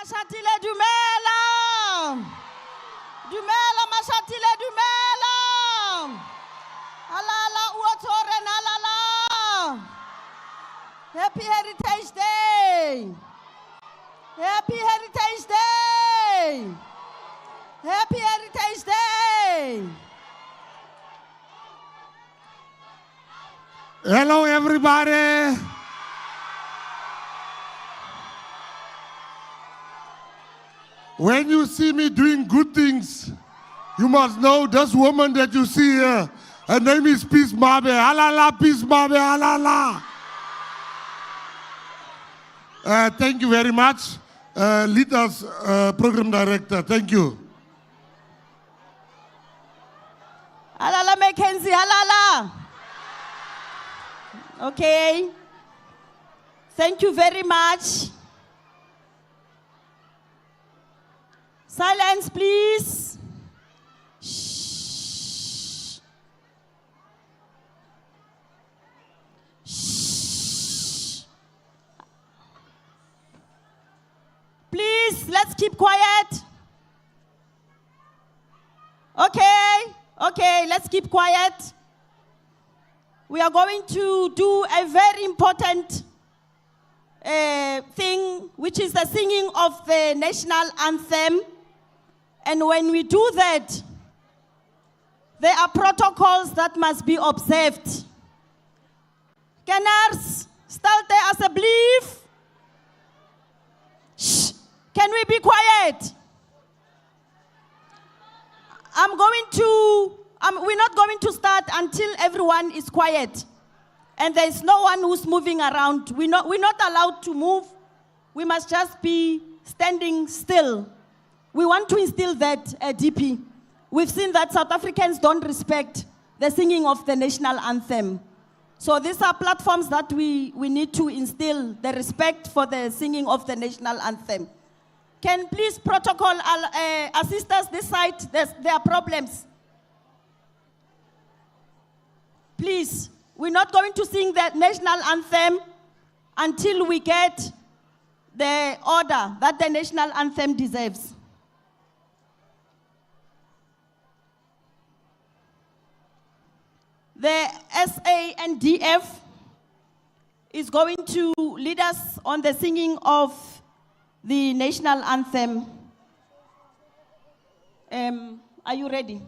Mashatile dumela. Dumela Mashatile dumela. Alala Oudtshoorn alala. Happy Heritage Day. Happy Heritage Day. Happy Heritage Day. Hello, everybody. When you see me doing good things, you must know this woman that you see here. Her name is Peace Mabe. Halala, Peace Mabe, halala. Thank you very much. Lead us, Program Director. Thank you. Halala Mackenzie, halala. Okay. Thank you very much. Silence, please. Shh. Shh. Please, let's keep quiet. Okay, let's keep quiet. We are going to do a very important thing, which is the singing of the national anthem. And when we do that, there are protocols that must be observed. Kenners, stilte asseblief. Shh, can we be quiet? We're not going to start until everyone is quiet. And there is no one who's moving around. We're not allowed to move. We must just be standing still. We want to instill that, DP. We've seen that South Africans don't respect the singing of the national anthem. So these are platforms that we need to instill the respect for the singing of the national anthem. Can please protocol assist us this side? There are problems. Please, we're not going to sing the national anthem until we get the order that the national anthem deserves. The SANDF is going to lead us on the singing of the national anthem. Are you ready?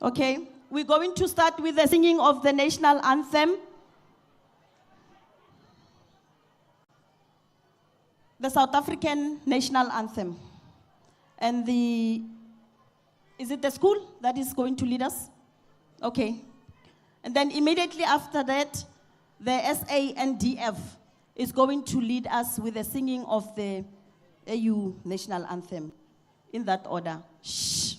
Okay, we're going to start with the singing of the national anthem. The South African national anthem. And is it the school that is going to lead us? Okay. And then immediately after that, the SANDF is going to lead us with the singing of the AU national anthem. In that order. Shh.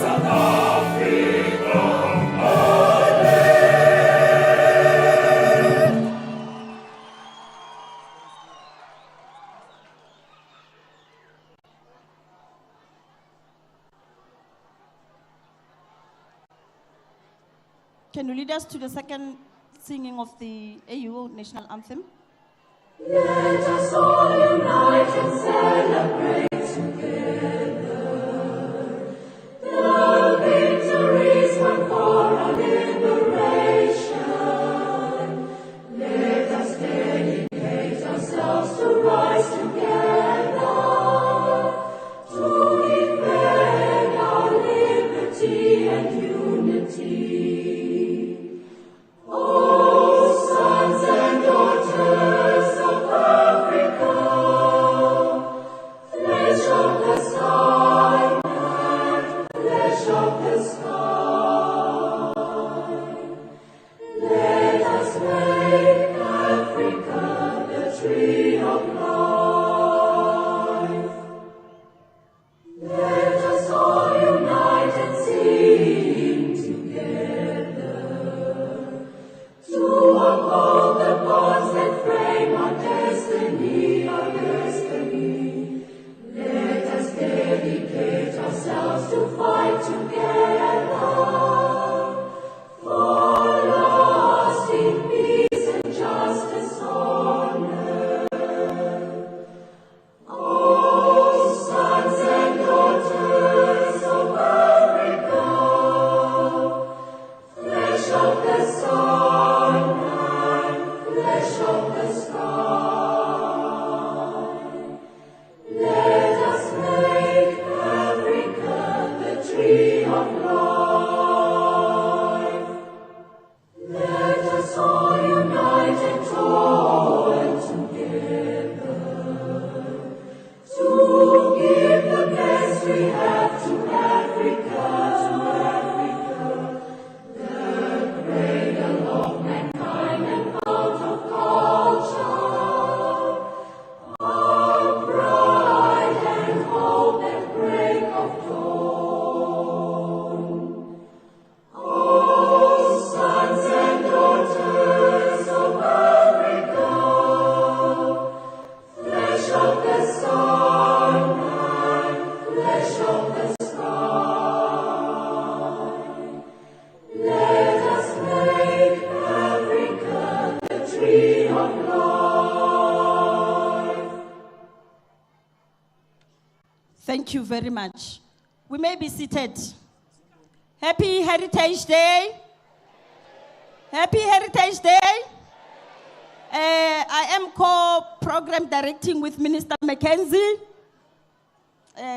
South Africa. can you lead us to the second singing of the AU National Anthem? Let us all unite and celebrate together the victories won for our liberation. Let us dedicate ourselves to rise together to defend our liberty and unity. Oh, sons and daughters of Africa, flesh of the sky and flesh of the sky, let us make Africa the tree of life. Let us all unite and sing together to uphold the bonds that frame our destiny, our destiny. Let us dedicate ourselves to fight together for lasting peace and justice on earth. Oh, sons and daughters of Africa, flesh of the sun and flesh of the sky, let us make Africa the tree of life. Let us all unite and toil together to give the best we have to Africa, the cradle of mankind and fount of culture, our pride and hope at break of dawn. Oh, sons and daughters of Africa, flesh of the sun and flesh of the sky, let us make Africa the tree of life. Thank you very much. We may be seated. Happy Heritage Day. Happy Heritage Day. I am co-program directing with Minister Mackenzie.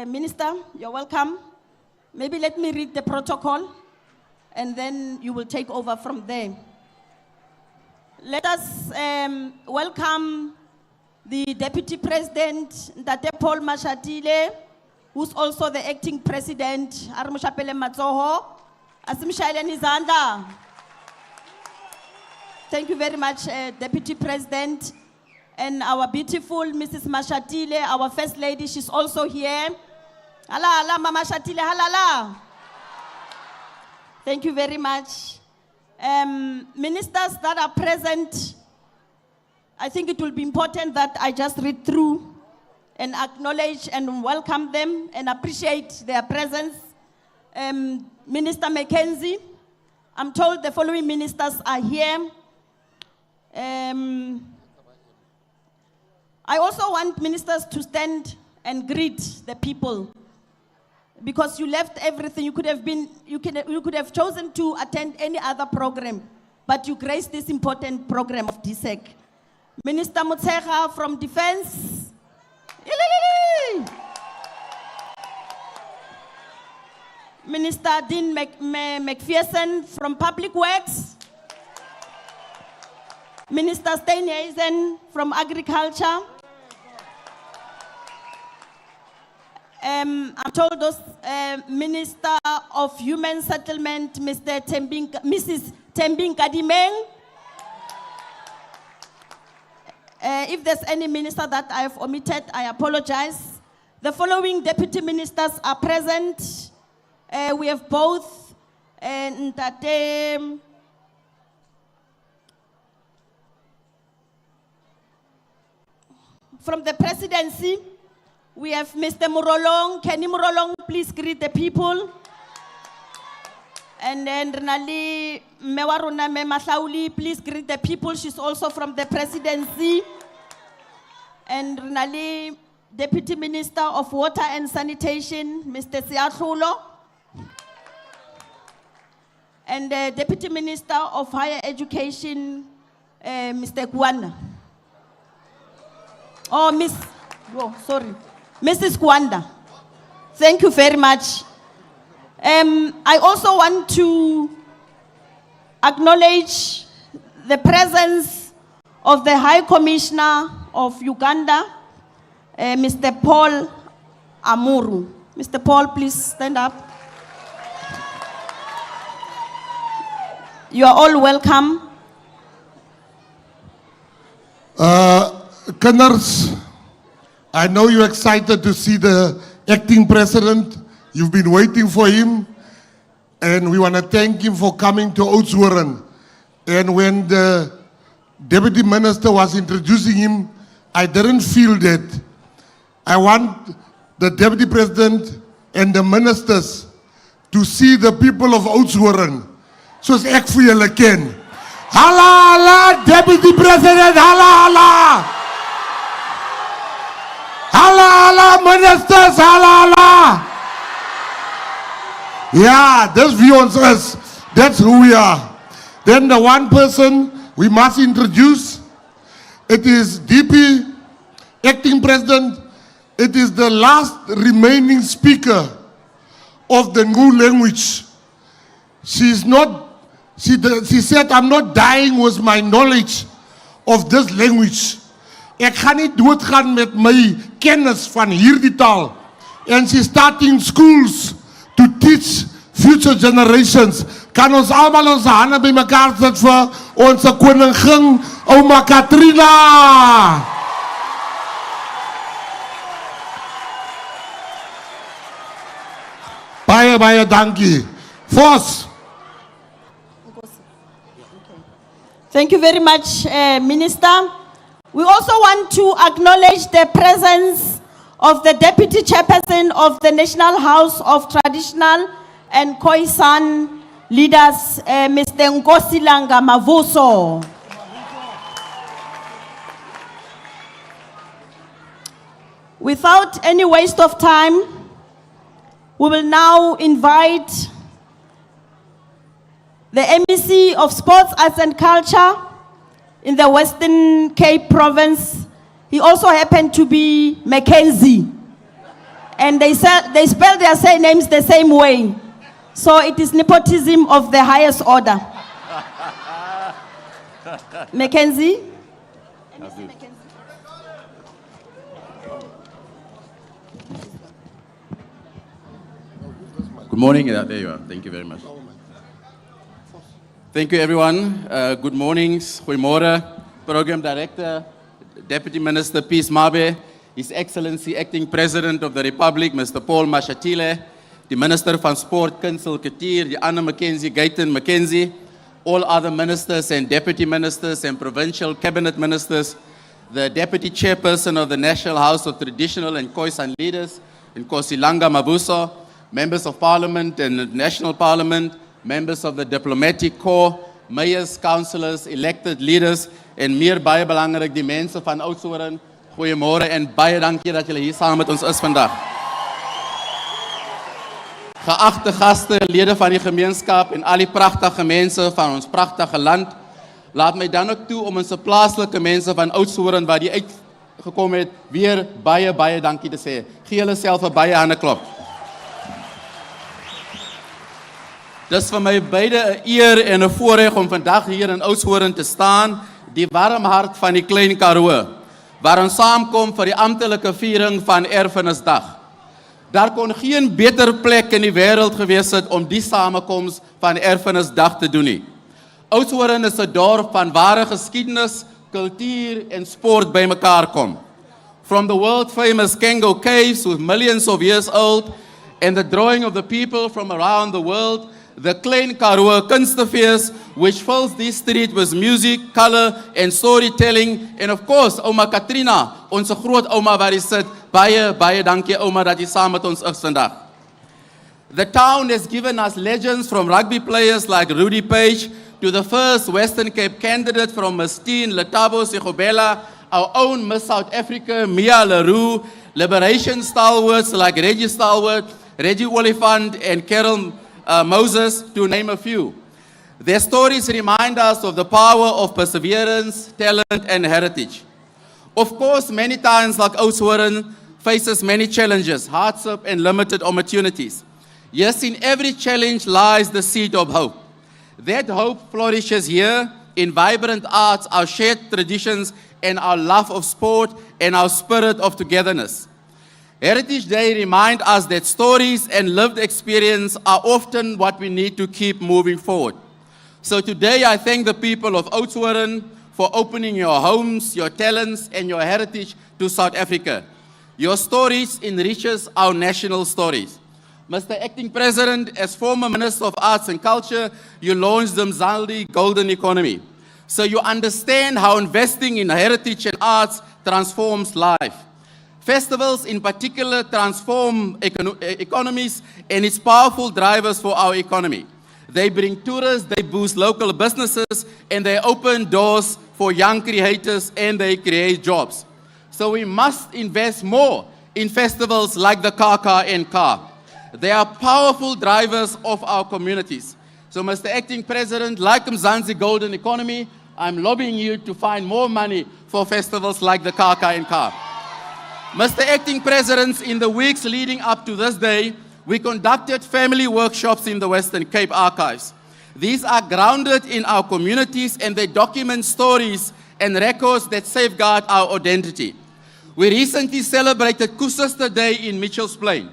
Minister, you're welcome. Maybe let me read the protocol and then you will take over from there. Let us welcome the Deputy President, Paul Mashatile, who's also the acting president, Armushapele Matsoho. Asimshaileni Zanda. Thank you very much, Deputy President. And our beautiful Mrs. Mashatile, our First Lady, she's also here. Hala, hala, Mama Mashatile, hala, hala. Thank you very much. Ministers that are present, I think it will be important that I just read through and acknowledge and welcome them and appreciate their presence. Minister Mackenzie, I'm told the following ministers are here. I also want ministers to stand and greet the people because you left everything. You could have chosen to attend any other program, but you graced this important program of DSEC. Minister Mutsecha from Defense. Minister Dean McPherson from Public Works. Minister Steenhuisen from Agriculture. I'm told those Minister of Human Settlement, Mrs. Tembing Kadimeng. If there's any minister that I have omitted, I apologize. The following deputy ministers are present. We have both Ntate from the presidency. We have Mr. Murolong. Kenny Murolong, please greet the people. And then Renali Mewaruna Mahlauli, please greet the people. She's also from the presidency. And Renali, Deputy Minister of Water and Sanitation, Mr. Siathulo. And the Deputy Minister of Higher Education, Mr. Kwanda. Oh, Mrs. Kwanda. Thank you very much. I also want to acknowledge the presence of the High Commissioner of Uganda, Mr. Paul Amuru. Mr. Paul, please stand up. You are all welcome. Kinders, I know you're excited to see the acting president. You've been waiting for him, and we want to thank him for coming to Oudtshoorn. And when the deputy minister was introducing him, I didn't feel that. I want the deputy president and the ministers to see the people of Oudtshoorn. Soos ek vir julle ken. Hala hala, deputy president, hala hala. Hala hala, ministers, hala hala. Yeah, that's beyond us. That's who we are. Then the one person we must introduce, it is DP, acting president. It is the last remaining speaker of the new language. She said, I'm not dying with my knowledge of this language. Ek gaan nie doodgaan met my kennis van hierdie taal. And she's starting schools to teach future generations. Kan ons almal ons hande by mekaar sit vir ons koningin, Ouma Katrina. Baie dankie. Vos. Thank you very much, Minister. We also want to acknowledge the presence of the Deputy Chairperson of the National House of Traditional and Khoisan Leaders, Mr. Nkosilanga Mavuso. Without any waste of time, we will now invite the MEC of Sports, Arts and Culture in the Western Cape Province. He also happened to be Mackenzie. And they spell their names the same way. So it is nepotism of the highest order. Mackenzie? MEC Mackenzie. Good morning. There you are. Thank you very much. Thank you, everyone. Good morning. Goeiemorgen. Program Director, Deputy Minister Peace Mabe, His Excellency Acting President of the Republic, Mr. Paul Mashatile, the Minister van Sport, Kunsel Katier, the Anna Mackenzie, Gayton Mackenzie, all other ministers and deputy ministers and provincial cabinet ministers, the Deputy Chairperson of the National House of Traditional and Khoisan Leaders, Nkosilanga Mavuso, members of Parliament and National Parliament, members of the Diplomatic Corps, mayors, councillors, elected leaders, en meer baie belangrik die mense van Oudtshoorn. Goeiemôre en baie dankie dat julle hier saam met ons is vandag. Geagte gaste, lede van die gemeenskap en al die pragtige mense van ons pragtige land, laat my dan ook toe om ons plaaslike mense van Oudtshoorn wat die uitgekom het, weer baie dankie te sê. Gee julle self 'n baie hande klop. Dis vir my beide 'n eer en 'n voorreg om vandag hier in Oudtshoorn te staan, die warm hart van die Klein Karoo, waar ons saamkom vir die amptelike viering van Erfenisdag. Daar kon geen beter plek in die wêreld gewees het om die samekoms van Erfenisdag te doen nie. Oudtshoorn is 'n dorp van ware geskiedenis, kultuur en sport bymekaar kom. From the world famous Kango Caves with millions of years old and the drawing of the people from around the world, the Klein Karoo Kunstefees, which fills this street with music, color and storytelling, and of course, Ouma Katrina, onze groot ouma waar hy sit. Baie dankie ouma dat jy saam met ons is vandag. The town has given us legends from rugby players like Rudy Page to the first Western Cape candidate from Mustine Letabo Segobela, our own Miss South Africa, Mia Leroux, liberation stalwarts like Reggie Stalwart, Reggie Oliphant, and Carol Moses, to name a few. Their stories remind us of the power of perseverance, talent, and heritage. Of course, many times like Oudtshoorn faces many challenges, hardship, and limited opportunities. Yes, in every challenge lies the seed of hope. That hope flourishes here in vibrant arts, our shared traditions, and our love of sport, and our spirit of togetherness. Heritage Day reminds us that stories and lived experience are often what we need to keep moving forward. So today I thank the people of Oudtshoorn for opening your homes, your talents, and your heritage to South Africa. Your stories enriches our national stories. Mr. Acting President, as former Minister of Arts and Culture, you launched the Mzansi Golden Economy. So you understand how investing in heritage and arts transforms life. Festivals in particular transform economies, and it's powerful drivers for our economy. They bring tourists, they boost local businesses, and they open doors for young creators, and they create jobs. So we must invest more in festivals like the Kaka and Ka. They are powerful drivers of our communities. So Mr. Acting President, like Mzansi Golden Economy, I'm lobbying you to find more money for festivals like the Kaka and Ka. Mr. Acting President, in the weeks leading up to this day, we conducted family workshops in the Western Cape archives. These are grounded in our communities, and they document stories and records that safeguard our identity. We recently celebrated Kusista Day in Mitchell's Plain,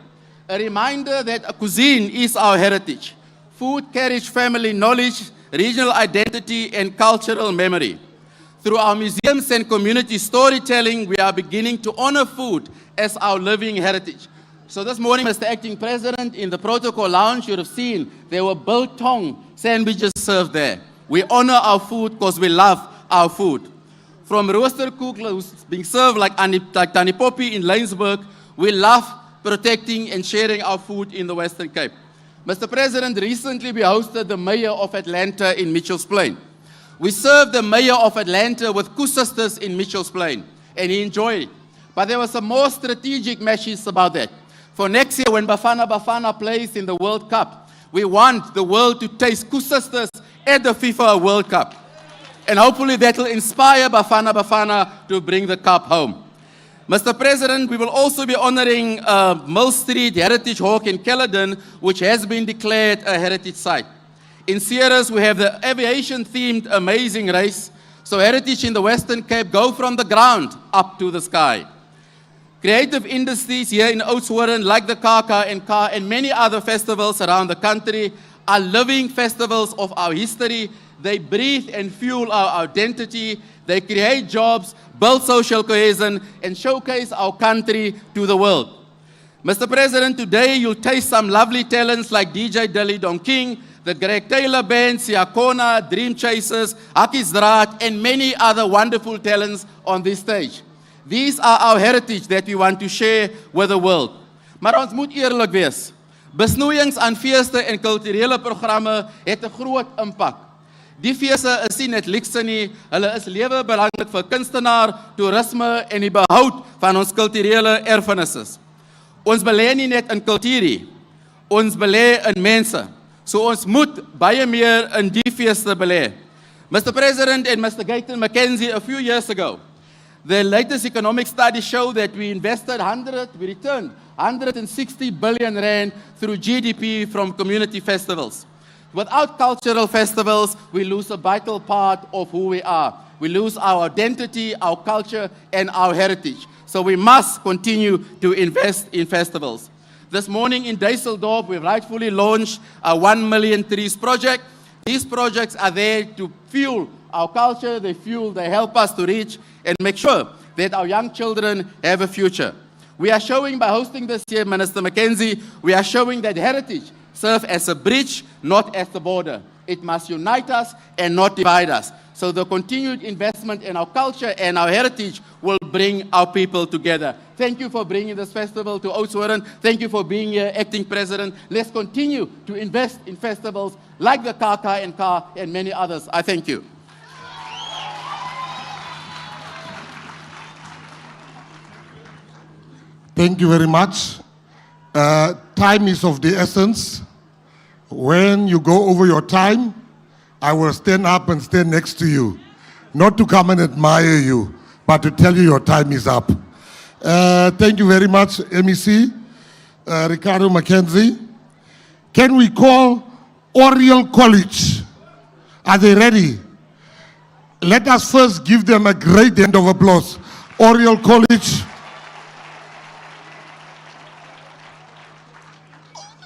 a reminder that a cuisine is our heritage. Food carries family knowledge, regional identity, and cultural memory. Through our museums and community storytelling, we are beginning to honor food as our living heritage. So this morning, Mr. Acting President, in the protocol lounge, you have seen there were biltong sandwiches served there. We honor our food because we love our food. From roaster cook, who's being served like Tani Poppy in Laingsburg, we love protecting and sharing our food in the Western Cape. Mr. President, recently we hosted the Mayor of Atlanta in Mitchell's Plain. We served the Mayor of Atlanta with Kusistas in Mitchell's Plain, and he enjoyed it. But there were some more strategic measures about that. For next year, when Bafana Bafana plays in the World Cup, we want the world to taste Kusistas at the FIFA World Cup. And hopefully that will inspire Bafana Bafana to bring the cup home. Mr. President, we will also be honoring Mill Street Heritage Hawk in Caledon, which has been declared a heritage site. In Ceres, we have the aviation-themed amazing race. So heritage in the Western Cape go from the ground up to the sky. Creative industries here in Oudtshoorn, like the Kaka and Ka and many other festivals around the country, are living festivals of our history. They breathe and fuel our identity. They create jobs, build social cohesion, and showcase our country to the world. Mr. President, today you'll taste some lovely talents like DJ Dilly Don King, the Greg Taylor Band, Siakona, Dream Chasers, Hakkies Draad, and many other wonderful talents on this stage. These are our heritage that we want to share with the world. Maar ons moet eerlik wees. Besnoeiings aan feeste en kulturele programme het 'n groot impak. Die feeste is nie net luukse nie, hulle is lewensbelangrik vir kunstenaar, toerisme en die behoud van ons kulturele erfenisse. Ons belê nie net in kultuur nie, ons belê in mense. So ons moet baie meer in die feeste belê. Mr. President and Mr. Gayton McKenzie, a few years ago, the latest economic studies show that we returned 160 billion rand through GDP from community festivals. Without cultural festivals, we lose a vital part of who we are. We lose our identity, our culture, and our heritage. So we must continue to invest in festivals. This morning in Düsseldorf, we rightfully launched a 1 Million Trees project. These projects are there to fuel our culture, they help us to reach and make sure that our young children have a future. We are showing by hosting this year, Minister McKenzie, we are showing that heritage serves as a bridge, not as a border. It must unite us and not divide us. So the continued investment in our culture and our heritage will bring our people together. Thank you for bringing this festival to Oudtshoorn. Thank you for being here, Acting President. Let's continue to invest in festivals like the Kaka and Ka and many others. I thank you. Thank you very much. Time is of the essence. When you go over your time, I will stand up and stand next to you. Not to come and admire you, but to tell you your time is up. Thank you very much, MEC, Ricardo Mackenzie. Can we call Oriel College? Are they ready? Let us first give them a great hand of applause. Oriel College.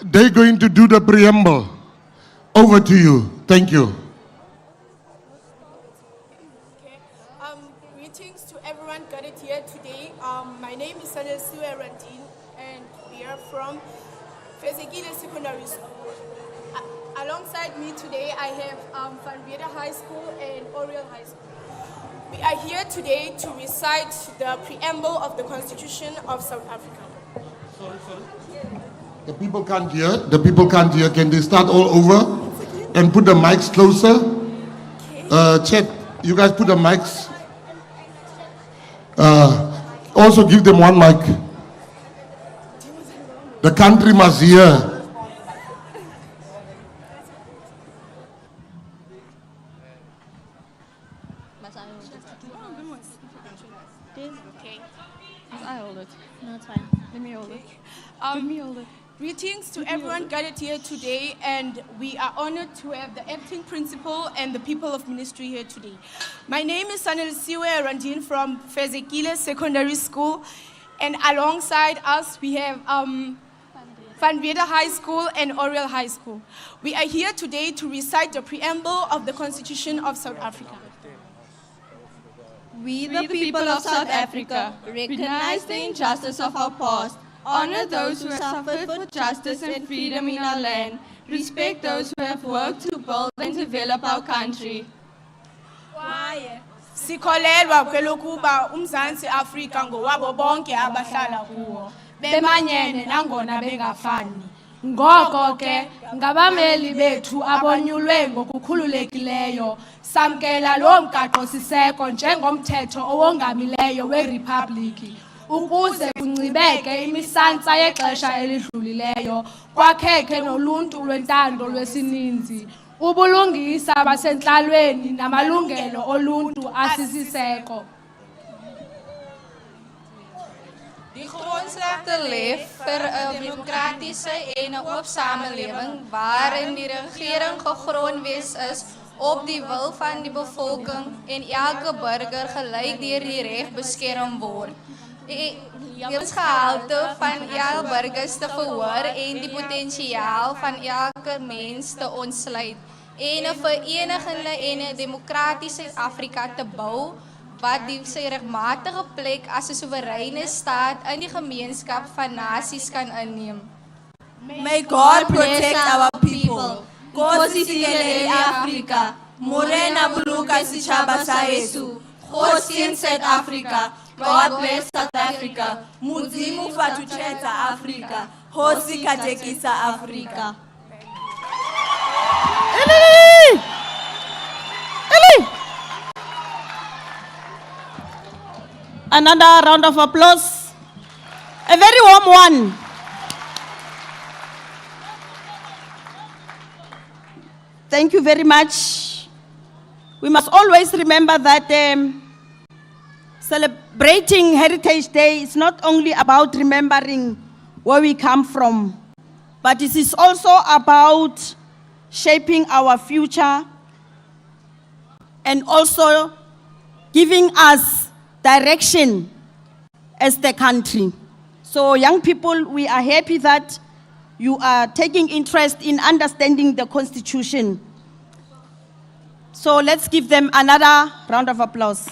They're going to do the preamble. Over to you. Thank you. Okay. Greetings to everyone gathered here today. My name is Little Karoo, and we are from Fezekile Secondary School. Alongside me today, I have Van Vierde High School and Oriel High School. We are here today to recite the preamble of the Constitution of South Africa. Sorry. The people can't hear. The people can't hear. Can they start all over and put the mics closer? Chet, you guys put the mics. Also give them one mic. The country must hear. Okay. I hold it. No, it's fine. Let me hold it. Let me hold it. Greetings to everyone gathered here today, and we are honored to have the acting principal and the people of ministry here today. My name is Little Karoo from Fezekile Secondary School, and alongside us we have Van Vierde High School and Oriel High School. We are here today to recite the preamble of the Constitution of South Africa. We, the people of South Africa, recognize the injustice of our past, honor those who have suffered for justice and freedom in our land, respect those who have worked to build and develop our country. Kwaye sikholelwa kwelokuba uMzantsi Afrika ngowabo bonke abahlala kuwo bemanyene nangona bengafani. Ngoko ke ngabameli bethu abonyulwe ngokukhululekileyo samkela lo mgaqo siseko njengomthetho owongamileyo weRiphabhliki ukuze kuncibeke imisantsa yexesha elidlulileyo kwakheke noluntu lwentando lwesininzi ubulungisa basentlalweni namalungelo oluntu asisiseko. Die grondslag lê vir 'n demokratiese en 'n oop samelewing waarin die regering gegrondves is op die wil van die bevolking en elke burger gelyk deur die reg beskerm word. Die lewensgehalte van elke burger te verhoor en die potensiaal van elke mens te ontsluit en 'n verenigende en 'n demokratiese Afrika te bou wat sy regmatige plek as 'n soewereine staat in die gemeenskap van nasies kan inneem. May God protect our people. Nkosi sikelele Afrika. Morena buluka sitjhaba sa heso. Nkosi in South Africa. God bless South Africa. Mudzimu fatuthetsa Africa. Hosi katekisa Africa. Another round of applause. A very warm one. Thank you very much. We must always remember that celebrating Heritage Day is not only about remembering where we come from, but it is also about shaping our future and also giving us direction as the country. So young people, we are happy that you are taking interest in understanding the Constitution. So let's give them another round of applause.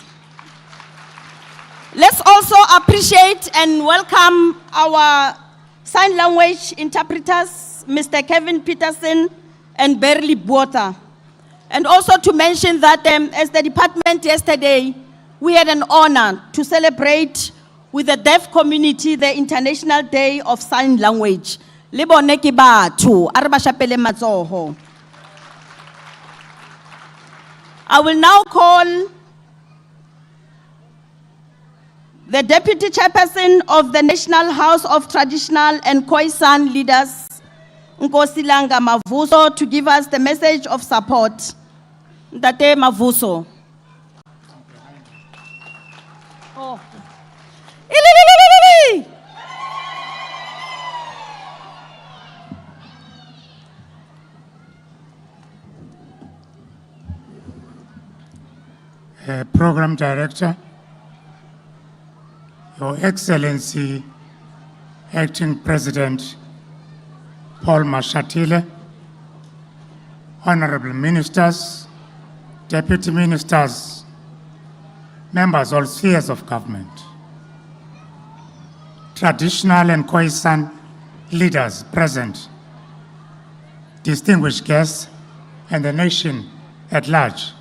Let's also appreciate and welcome our sign language interpreters, Mr. Kevin Peterson and Berly Botha. And also to mention that as the department yesterday, we had an honor to celebrate with the deaf community the International Day of Sign Language. Le bone ke batho, a re ba shapele matsoho. I will now call the Deputy Chairperson of the National House of Traditional and Khoisan Leaders, Nkosilanga Mavuso, to give us the message of support. Ntate Mavuso. Oh. Ililililili. Program Director, Your Excellency, Acting President Paul Mashatile, Honorable Ministers, Deputy Ministers, members of all spheres of government, traditional and Khoisan leaders present, distinguished guests, and the nation at large.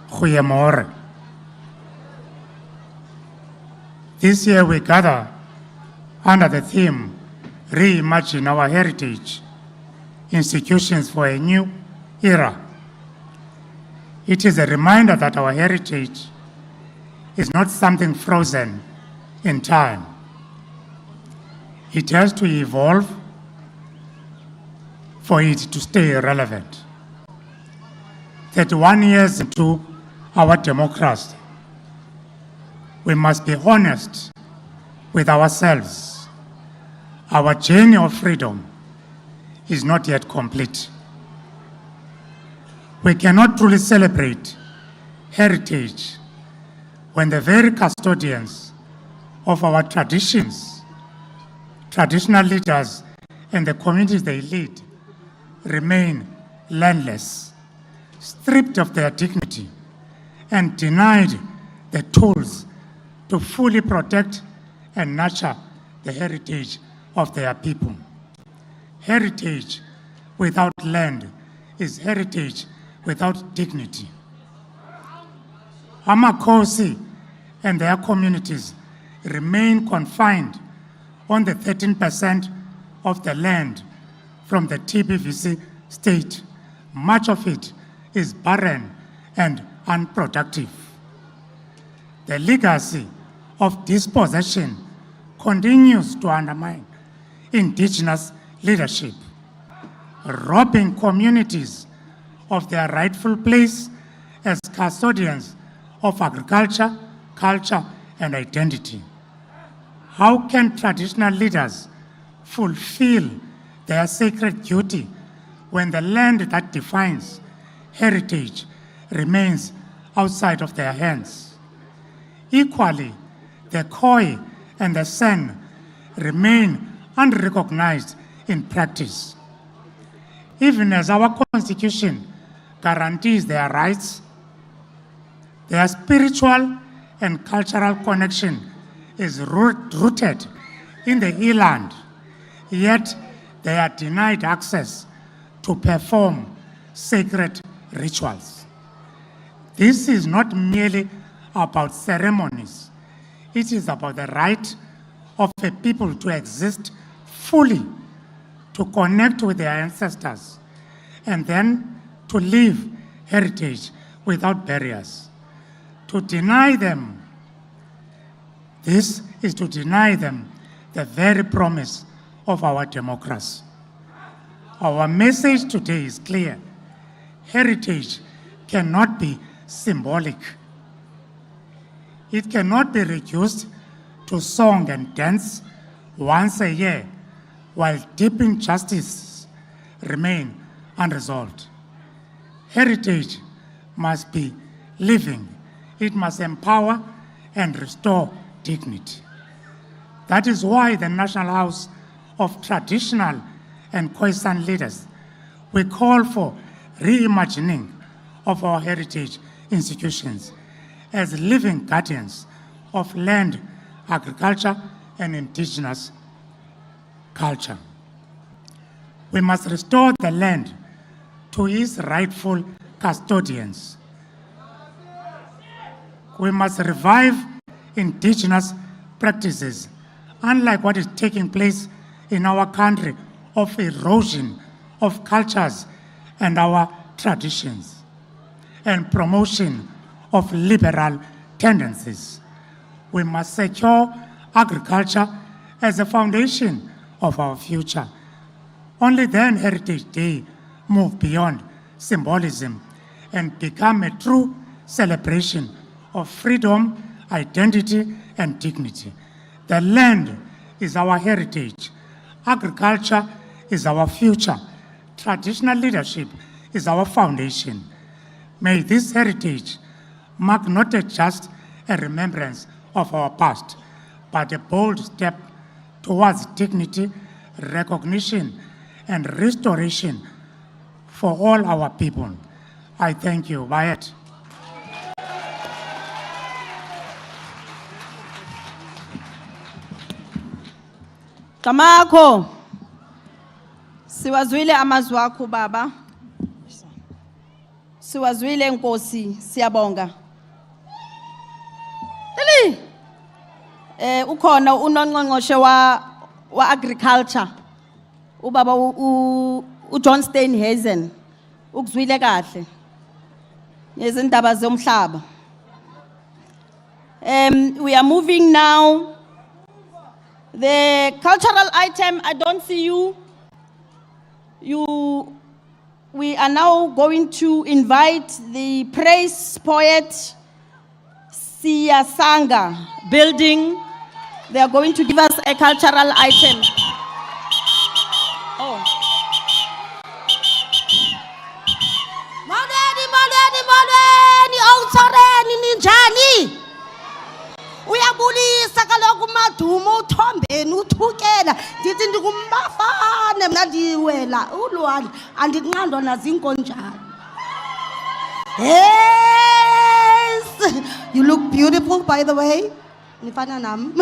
Goeiemorgen. This year we gather under the theme, Reimagine Our Heritage, Institutions for a New Era. It is a reminder that our heritage is not something frozen in time. It has to evolve for it to stay relevant. 31 years into our democracy, we must be honest with ourselves. Our journey of freedom is not yet complete. We cannot truly celebrate heritage when the very custodians of our traditions, traditional leaders, and the communities they lead remain landless, stripped of their dignity, and denied the tools to fully protect and nurture the heritage of their people. Heritage without land is heritage without dignity. Amakhosi and their communities remain confined on the 13% of the land from the TBVC state. Much of it is barren and unproductive. The legacy of dispossession continues to undermine indigenous leadership, robbing communities of their rightful place as custodians of agriculture, culture, and identity. How can traditional leaders fulfill their sacred duty when the land that defines heritage remains outside of their hands? Equally, the Khoi and the San remain unrecognized in practice. Even as our Constitution guarantees their rights, their spiritual and cultural connection is rooted in the eland, yet they are denied access to perform sacred rituals. This is not merely about ceremonies. It is about the right of a people to exist fully, to connect with their ancestors, and then to live heritage without barriers. To deny them, this is to deny them the very promise of our democracy. Our message today is clear. Heritage cannot be symbolic. It cannot be reduced to song and dance once a year while deep injustices remain unresolved. Heritage must be living. It must empower and restore dignity. That is why the National House of Traditional and Khoisan Leaders, we call for reimagining of our heritage institutions as living guardians of land, agriculture, and indigenous culture. We must restore the land to its rightful custodians. We must revive indigenous practices, unlike what is taking place in our country of erosion of cultures and our traditions, and promotion of liberal tendencies. We must secure agriculture as a foundation of our future. Only then Heritage Day move beyond symbolism and become a true celebration of freedom, identity, and dignity. The land is our heritage. Agriculture is our future. Traditional leadership is our foundation. May this heritage mark not just a remembrance of our past, but a bold step towards dignity, recognition, and restoration for all our people. I thank you. Bayet. Kamako, siwazwile amazwi akho baba. Siwazwile Nkosi, siyabonga. Lili. Ukhona unongqongqoshe wa agriculture. Ubaba John Steenhuisen. Ukuzwile kahle. Ngezindaba zomhlaba. We are moving now. The cultural item, I don't see you. We are now going to invite the praise poet, Siyasanga building. They are going to give us a cultural item. Oh. Molweni, Oudtshoorn ninjani? Uyabulisa kaloku madumo uthombeni uthukela ndithi ndikumbafane mna ndiwela ulwandle andikunqandwa nazinkonjani. Yes, you look beautiful by the way. Nifana nam.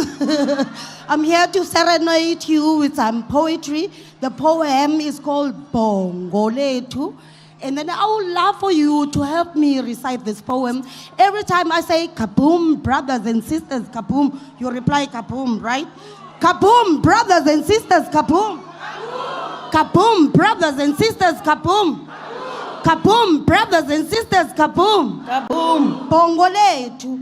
I'm here to serenade you with some poetry. The poem is called Bongo Lethu. And then I would love for you to help me recite this poem. Every time I say kaboom, brothers and sisters, kaboom, you reply kaboom, right? Kaboom, brothers and sisters, kaboom. Kaboom, brothers and sisters, kaboom. Kaboom, brothers and sisters, kaboom. Kaboom. Bongo lethu.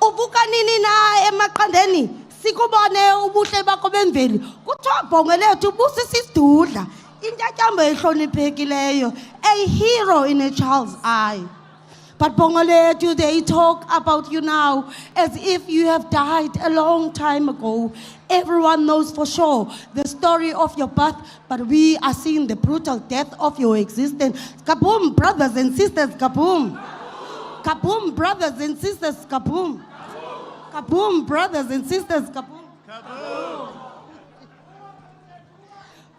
Uvuka nini na emaqandeni sikubone ubuhle bakho bemveli. Kuthiwa bongo lethu busisa isidudla. A hero in a child's eye. But bongo lethu, they talk about you now as if you have died a long time ago. Everyone knows for sure the story of your birth, but we are seeing the brutal death of your existence. Kaboom, brothers and sisters, kaboom. Kaboom, brothers and sisters, kaboom. Kaboom, brothers and sisters, kaboom. Kaboom.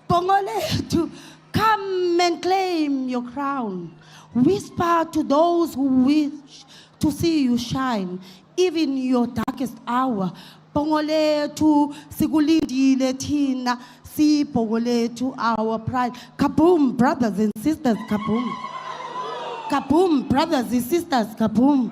Bongo lethu, come and claim your crown. Whisper to those who wish to see you shine, even in your darkest hour. Bongo lethu, sikulindile thina, si bongo lethu, our pride. Kaboom, brothers and sisters, kaboom. Kaboom, brothers and sisters, kaboom.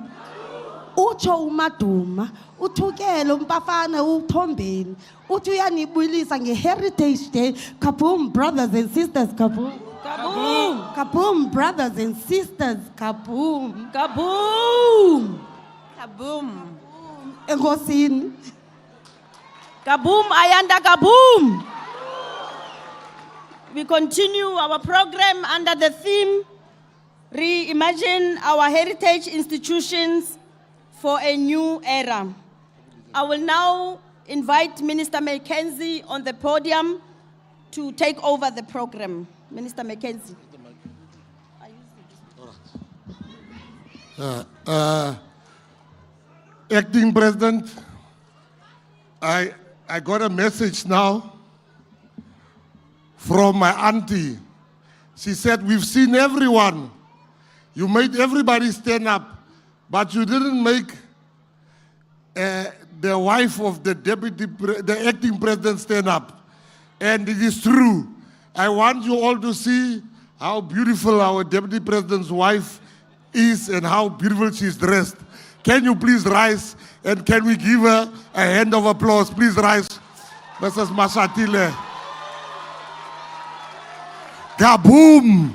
Utsho umaduma, uthukele umpafana uthombeni. Uthi uyanibulisa nge-Heritage Day. Kaboom, brothers and sisters, kaboom. Kaboom. Kaboom, brothers and sisters, kaboom. Kaboom. Kaboom. Enkosini. Kaboom, Ayanda kaboom. We continue our program under the theme, Reimagine our heritage institutions for a new era. I will now invite Minister Mackenzie on the podium to take over the program. Minister Mackenzie. Acting President, I got a message now from my auntie. She said, we've seen everyone. You made everybody stand up, but you didn't make the wife of the acting president stand up. And it is true. I want you all to see how beautiful our deputy president's wife is and how beautiful she's dressed. Can you please rise and can we give her a hand of applause? Please rise, Mrs. Mashatile. Kaboom!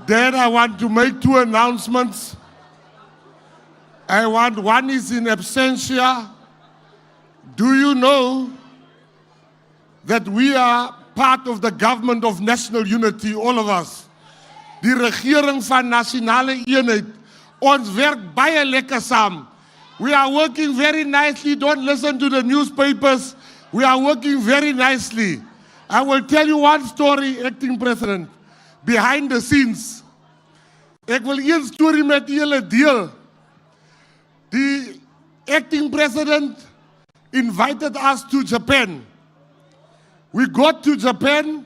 Then I want to make 2 announcements. One is in absentia. Do you know that we are part of the government of national unity, all of us? Die regering van nasionale eenheid. Ons werk baie lekker saam. We are working very nicely. Don't listen to the newspapers. We are working very nicely. I will tell you one story, Acting President, behind the scenes. Ek wil een story met julle deel. The Acting President invited us to Japan. We got to Japan.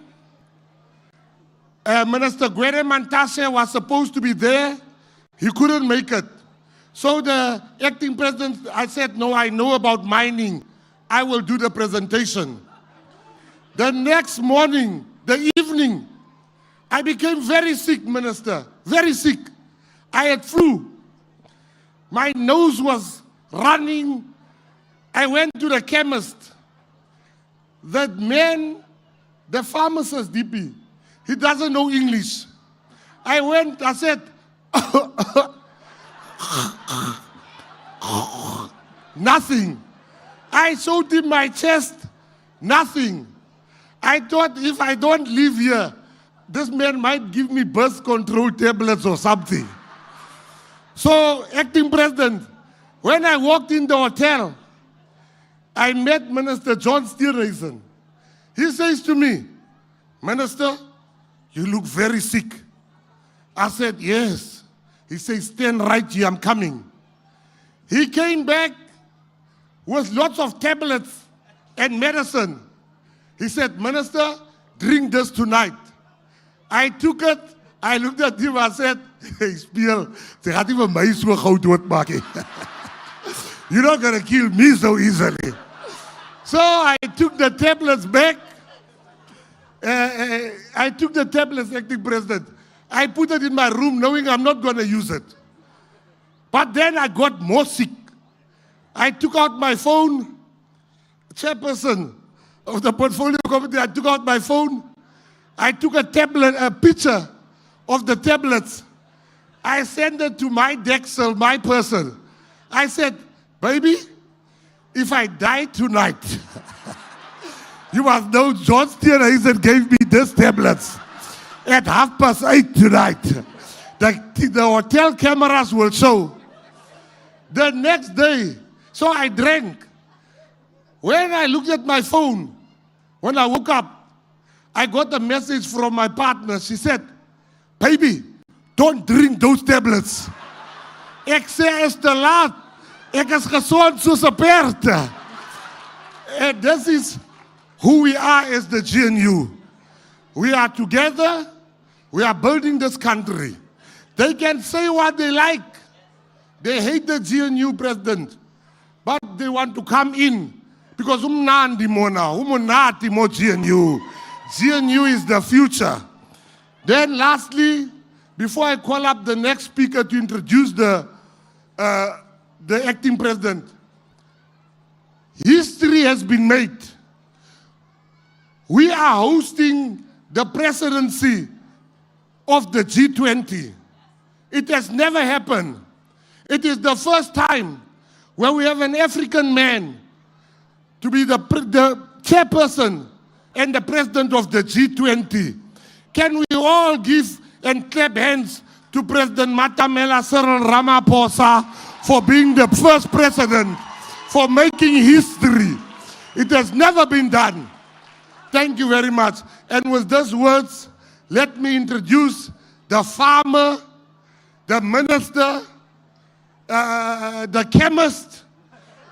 Minister Gwere Mantashe was supposed to be there. He couldn't make it. So the Acting President, I said, no, I know about mining. I will do the presentation. The next morning, the evening, I became very sick, Minister, very sick. I had flu. My nose was running. I went to the chemist. That man, the pharmacist, DP, he doesn't know English. I went, I said, nothing. I showed him my chest, nothing. I thought if I don't live here, this man might give me birth control tablets or something. So, Acting President, when I walked in the hotel, I met Minister John Steenhuisen. He says to me, Minister, you look very sick. I said, yes. He says, stand right here, I'm coming. He came back with lots of tablets and medicine. He said, Minister, drink this tonight. I took it, I looked at him, I said, hey, Spiel, ze gaat nie vir my so gou doodmaak nie. You're not going to kill me so easily. So I took the tablets back. I took the tablets, Acting President. I put it in my room knowing I'm not going to use it. But then I got more sick. I took out my phone. Chairperson of the Portfolio Committee, I took out my phone. I took a picture of the tablets. I sent it to my Dexel, my person. I said, baby, if I die tonight, you must know John Steenhuisen gave me these tablets at 8:30 tonight. The hotel cameras will show. The next day, so I drank. When I looked at my phone, when I woke up, I got a message from my partner. She said, baby, don't drink those tablets. Ek sê is te laat. Ek is gesond soos 'n perd. And this is who we are as the GNU. We are together. We are building this country. They can say what they like. They hate the GNU president. But they want to come in. Because umnandi mona, umonati mo GNU. GNU is the future. Then lastly, before I call up the next speaker to introduce the Acting President, history has been made. We are hosting the presidency of the G20. It has never happened. It is the first time where we have an African man to be the chairperson and the president of the G20. Can we all give and clap hands to President Matamela Cyril Ramaphosa for being the first president, for making history. It has never been done. Thank you very much. And with those words, let me introduce the farmer, the minister, the chemist,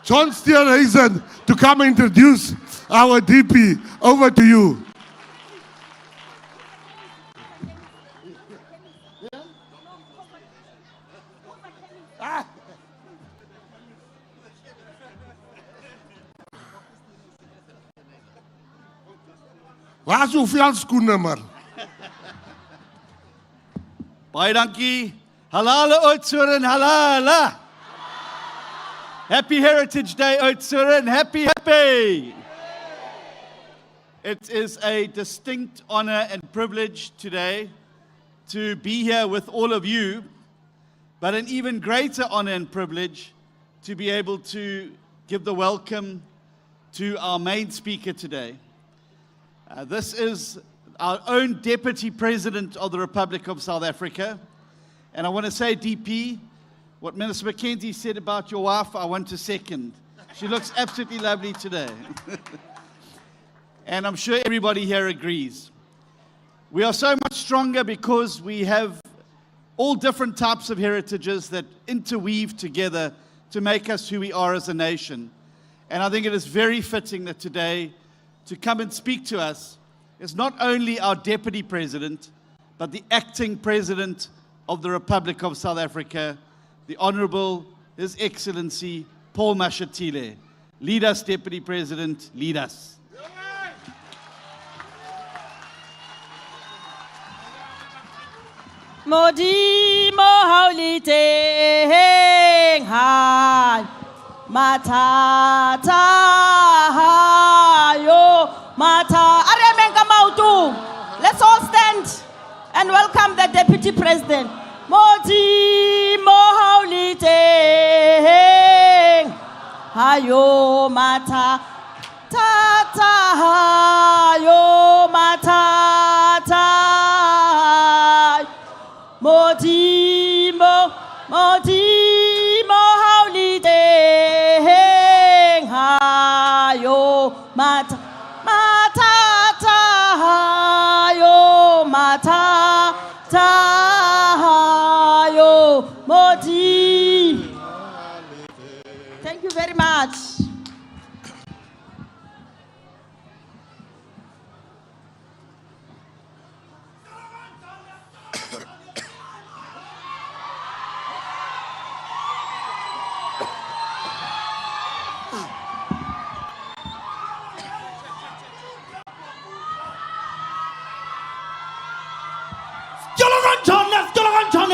John Steenhuisen, to come and introduce our DP. Over to you. Waar is hoeveel skoene, man? Baie dankie. Halala Oudtshoorn, halala. Happy Heritage Day, Oudtshoorn. Happy, happy. It is a distinct honor and privilege today to be here with all of you, but an even greater honor and privilege to be able to give the welcome to our main speaker today. This is our own Deputy President of the Republic of South Africa. And I want to say, DP, what Minister McKenzie said about your wife, I want to second. She looks absolutely lovely today. And I'm sure everybody here agrees. We are so much stronger because we have all different types of heritages that interweave together to make us who we are as a nation. And I think it is very fitting that today, to come and speak to us, is not only our Deputy President, but the acting President of the Republic of South Africa, the Honorable His Excellency Paul Mashatile. Lead us, Deputy President, lead us. Modi mohaulite hai matata hayo mata aremenga mautu. Let's all stand and welcome the Deputy President. Modi mohaulite hayo mata tata hayo matata. Modimo, haulite hayo mata matata hayo matata hayo modi. Thank you very much.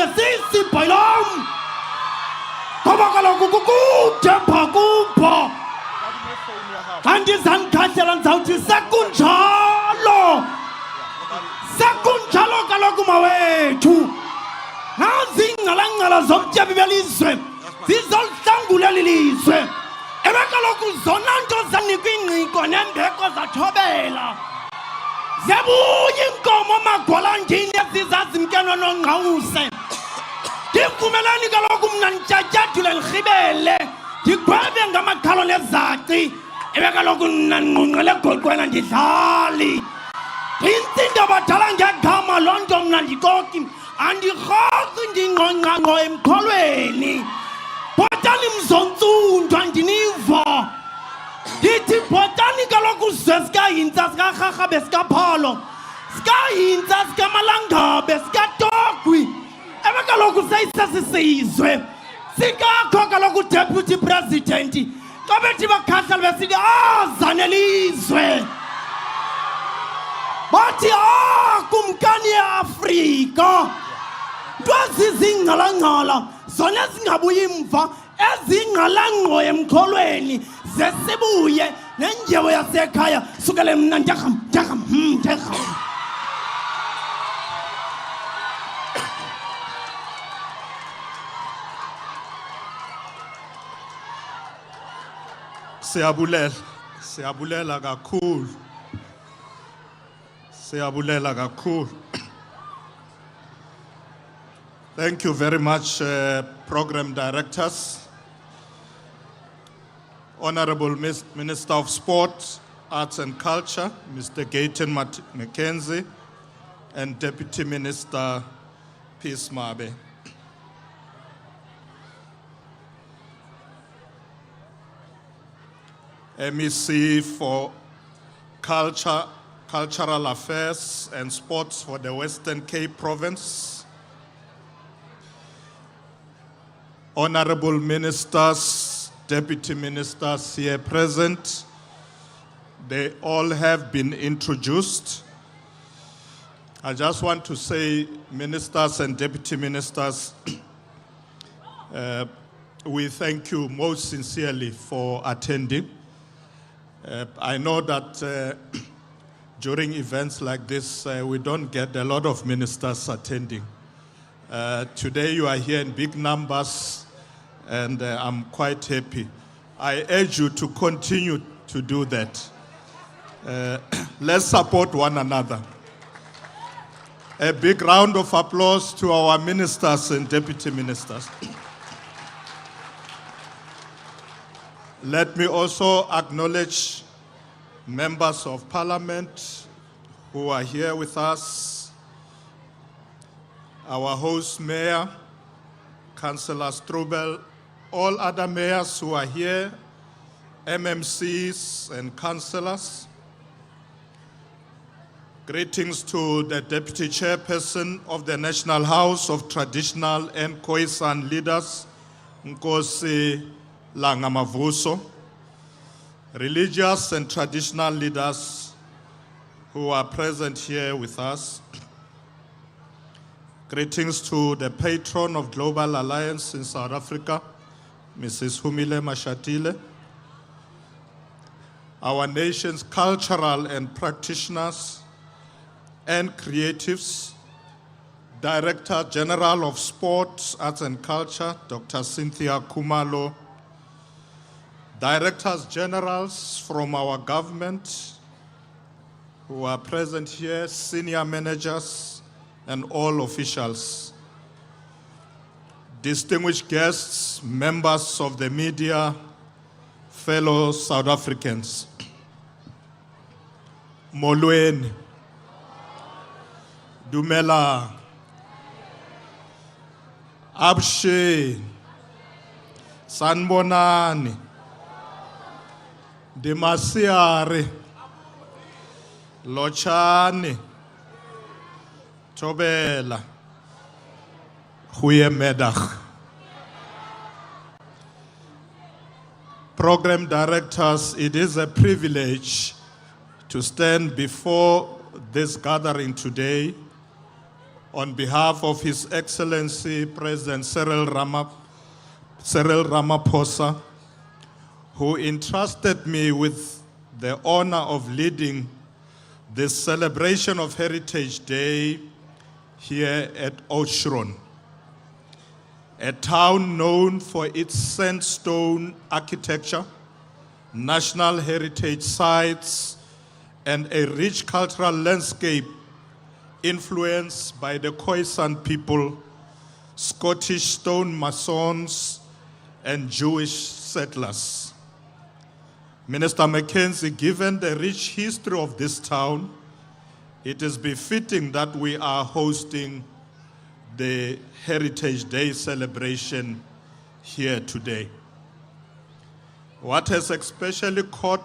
Sisi bailong kabakala kukutempa kumpa kanti sankhathela nzawuthi sekunjalo kaloku mawethu nazi ingqalangqala zomtyebi belizwe zizoluhlangula lilizwe ebe kaloku zona nto zanikwa ingqiko nembeko zathobela zebuya inkomo magwalandini ezizazimkelwe nongqawuse ndikumelani kaloku mna ndityatyadule ndrhibele ndigwebe ngamakalo nezaci ebe kaloku mna ndingqungqele egoqwena ndidlali ndiyintsinto abadala ngegama loo nto mna ndikoki andirhoqi ndingqongqangqo emkholweni bhotani mzontsundu andiniva ndithi bhotani kaloku zwe sikahintsa sikarharhabe sikaphalo sikahintsa sikamalangabe sikatogwi ebe kaloku seyisesisizwe sikakho kaloku Deputy President xa bethi bakhahlala besithi zanelizwe bathi kumkani yeAfrika nto ezizingqalangqala zona ezingabuyi mva ezingqalangqo emkholweni zesibuye nenjewo yasekhaya sukele mna ntegam. Siyabulela kakhulu. Siyabulela kakhulu. Thank you very much, program directors, Honorable Minister of Sport, Arts and Culture, Mr. Gayton McKenzie, and Deputy Minister Peace Mabe. MEC for Cultural Affairs and Sports for the Western Cape Province, Honorable Ministers, Deputy Ministers here present, they all have been introduced. I just want to say, ministers and deputy ministers, we thank you most sincerely for attending. I know that during events like this, we don't get a lot of ministers attending. Today you are here in big numbers, and I'm quite happy. I urge you to continue to do that. Let's support one another. A big round of applause to our ministers and deputy ministers. Let me also acknowledge members of parliament who are here with us, our host mayor, Councillor Strubel, all other mayors who are here, MMCs and councillors. Greetings to the Deputy Chairperson of the National House of Traditional and Khoisan Leaders, Nkosi Langamavuso, religious and traditional leaders who are present here with us. Greetings to the patron of Global Alliance in South Africa, Mrs. Humile Mashatile, our nation's cultural and practitioners and creatives, Director General of Sports, Arts and Culture, Dr. Cynthia Kumalo, Directors Generals from our government who are present here, senior managers, and all officials, distinguished guests, members of the media, fellow South Africans. Molweni. Dumela, Abshe, Sanbonani, Demasiare, Lochani, Tobela, Huyemedach. Program directors, it is a privilege to stand before this gathering today on behalf of His Excellency President Cyril Ramaphosa, who entrusted me with the honor of leading this celebration of Heritage Day here at Oudtshoorn, a town known for its sandstone architecture, national heritage sites, and a rich cultural landscape influenced by the Khoisan people, Scottish stone masons, and Jewish settlers. Minister Mackenzie, given the rich history of this town, it is befitting that we are hosting the Heritage Day celebration here today. What has especially caught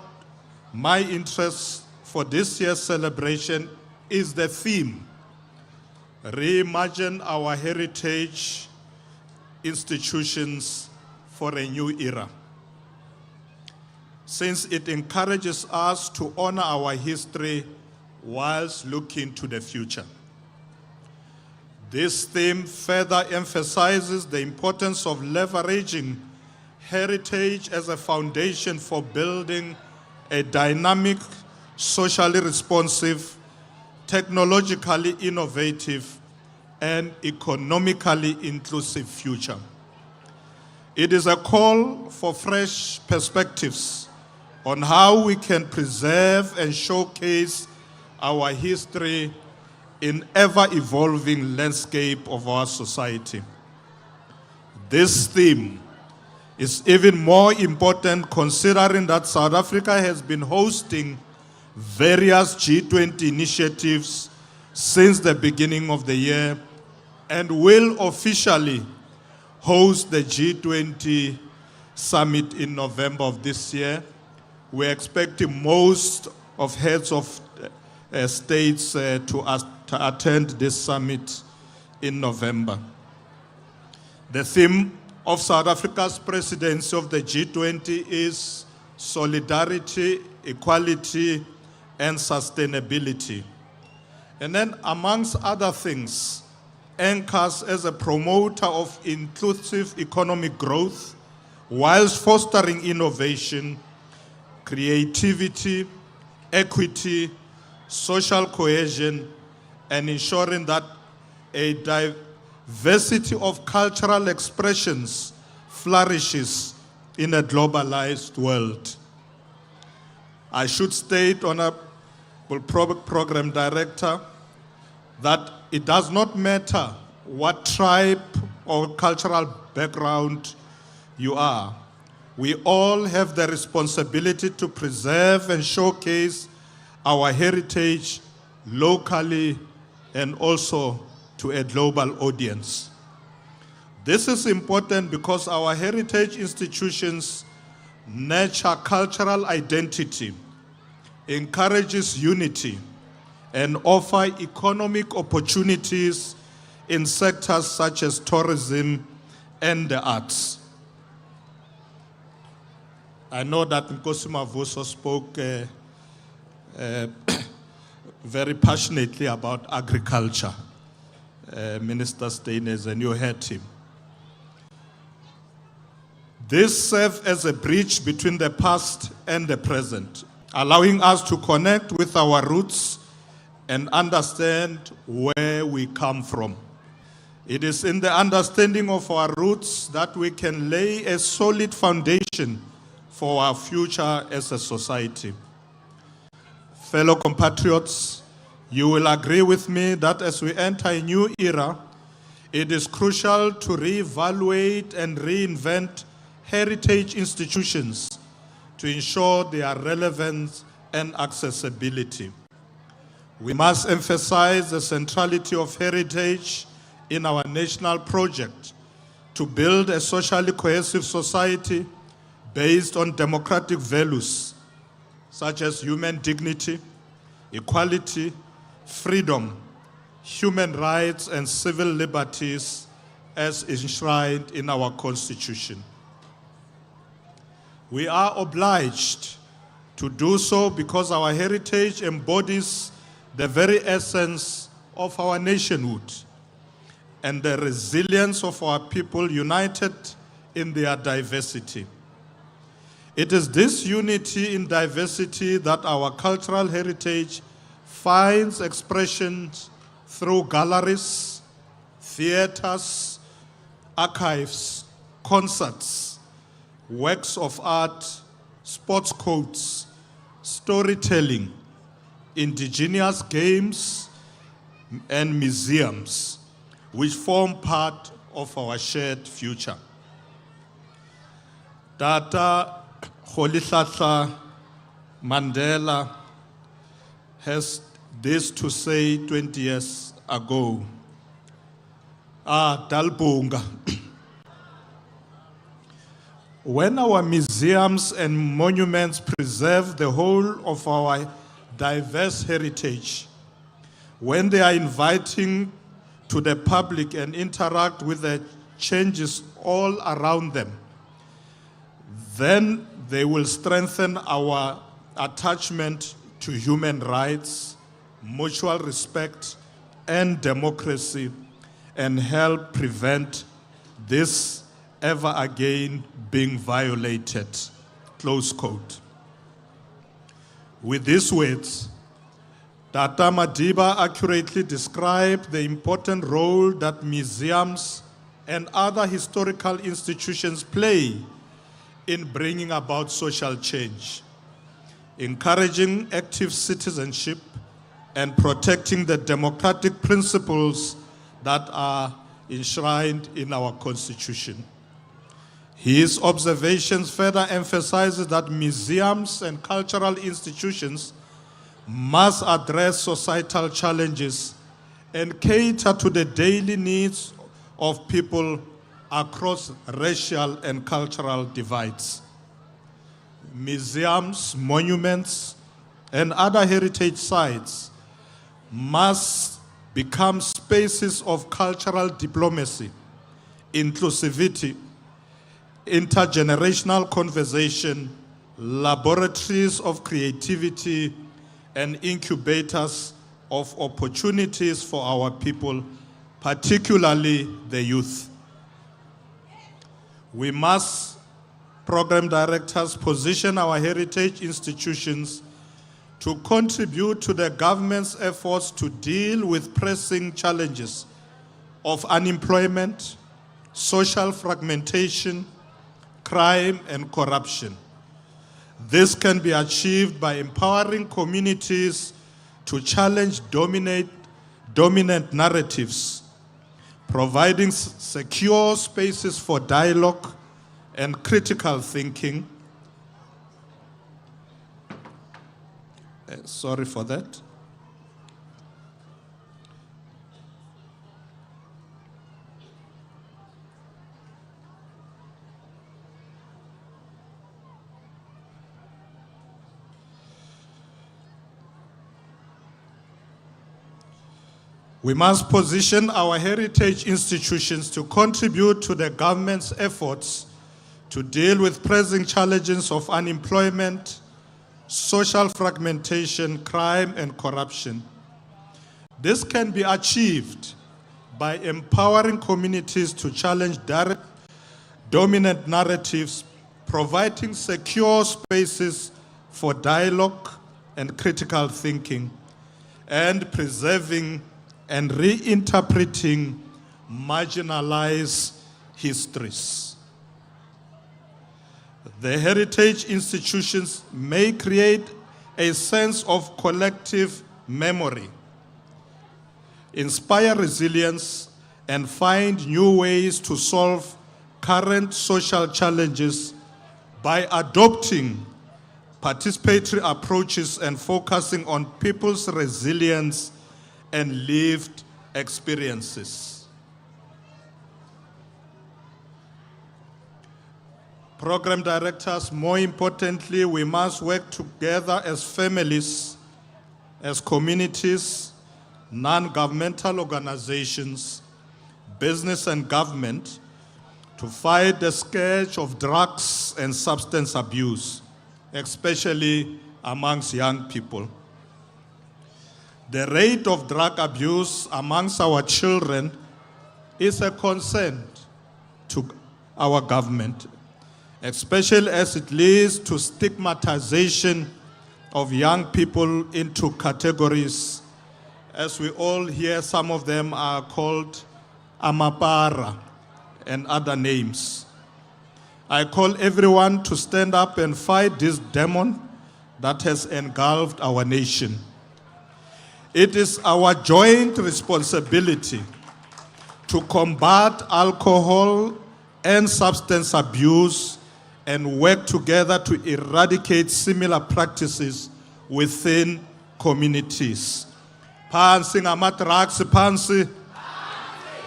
my interest for this year's celebration is the theme, Reimagine Our Heritage Institutions for a New Era. Since it encourages us to honor our history whilst looking to the future. This theme further emphasizes the importance of leveraging heritage as a foundation for building a dynamic, socially responsive, technologically innovative, and economically inclusive future. It is a call for fresh perspectives on how we can preserve and showcase our history in ever-evolving landscape of our society. This theme is even more important considering that South Africa has been hosting various G20 initiatives since the beginning of the year and will officially host the G20 summit in November of this year. We're expecting most of heads of states to attend this summit in November. The theme of South Africa's presidency of the G20 is solidarity, equality, and sustainability. And then, amongst other things, anchors as a promoter of inclusive economic growth, whilst fostering innovation, creativity, equity, social cohesion, and ensuring that a diversity of cultural expressions flourishes in a globalized world. I should state, Honorable Program Director, that it does not matter what tribe or cultural background you are. We all have the responsibility to preserve and showcase our heritage locally and also to a global audience. This is important because our heritage institutions nurture cultural identity, encourages unity, and offer economic opportunities in sectors such as tourism and the arts. I know that Nkosi Mavuso spoke very passionately about agriculture, Minister Staines, and you heard him. This serves as a bridge between the past and the present, allowing us to connect with our roots and understand where we come from. It is in the understanding of our roots that we can lay a solid foundation for our future as a society. Fellow compatriots, you will agree with me that as we enter a new era, it is crucial to reevaluate and reinvent heritage institutions to ensure their relevance and accessibility. We must emphasize the centrality of heritage in our national project to build a socially cohesive society based on democratic values such as human dignity, equality, freedom, human rights, and civil liberties as enshrined in our Constitution. We are obliged to do so because our heritage embodies the very essence of our nationhood and the resilience of our people united in their diversity. It is this unity in diversity that our cultural heritage finds expressions through galleries, theaters, archives, concerts, works of art, sports codes, storytelling, indigenous games, and museums, which form part of our shared future. Tata Rolihlahla Mandela has this to say 20 years ago. Dalbunga. When our museums and monuments preserve the whole of our diverse heritage, when they are inviting to the public and interact with the changes all around them, then they will strengthen our attachment to human rights, mutual respect, and democracy, and help prevent this ever again being violated. Close quote. With these words, Tata Madiba accurately described the important role that museums and other historical institutions play in bringing about social change, encouraging active citizenship, and protecting the democratic principles that are enshrined in our Constitution. His observations further emphasizes that museums and cultural institutions must address societal challenges and cater to the daily needs of people across racial and cultural divides. Museums, monuments, and other heritage sites must become spaces of cultural diplomacy, inclusivity, intergenerational conversation, laboratories of creativity, and incubators of opportunities for our people, particularly the youth. We must, program directors, position our heritage institutions to contribute to the government's efforts to deal with pressing challenges of unemployment, social fragmentation, crime, and corruption. This can be achieved by empowering communities to challenge dominant narratives, providing secure spaces for dialogue and critical thinking. Sorry for that. We must position our heritage institutions to contribute to the government's efforts to deal with pressing challenges of unemployment, social fragmentation, crime, and corruption. This can be achieved by empowering communities to challenge dominant narratives, providing secure spaces for dialogue and critical thinking, and preserving and reinterpreting marginalized histories. The heritage institutions may create a sense of collective memory, inspire resilience, and find new ways to solve current social challenges by adopting participatory approaches and focusing on people's resilience and lived experiences. Program directors, more importantly, we must work together as families, as communities, non-governmental organizations, business and government to fight the scourge of drugs and substance abuse, especially amongst young people. The rate of drug abuse amongst our children is a concern to our government, especially as it leads to stigmatization of young people into categories. As we all hear, some of them are called amapara and other names. I call everyone to stand up and fight this demon that has engulfed our nation. It is our joint responsibility to combat alcohol and substance abuse and work together to eradicate similar practices within communities. Phansi ngama-drugs, phansi.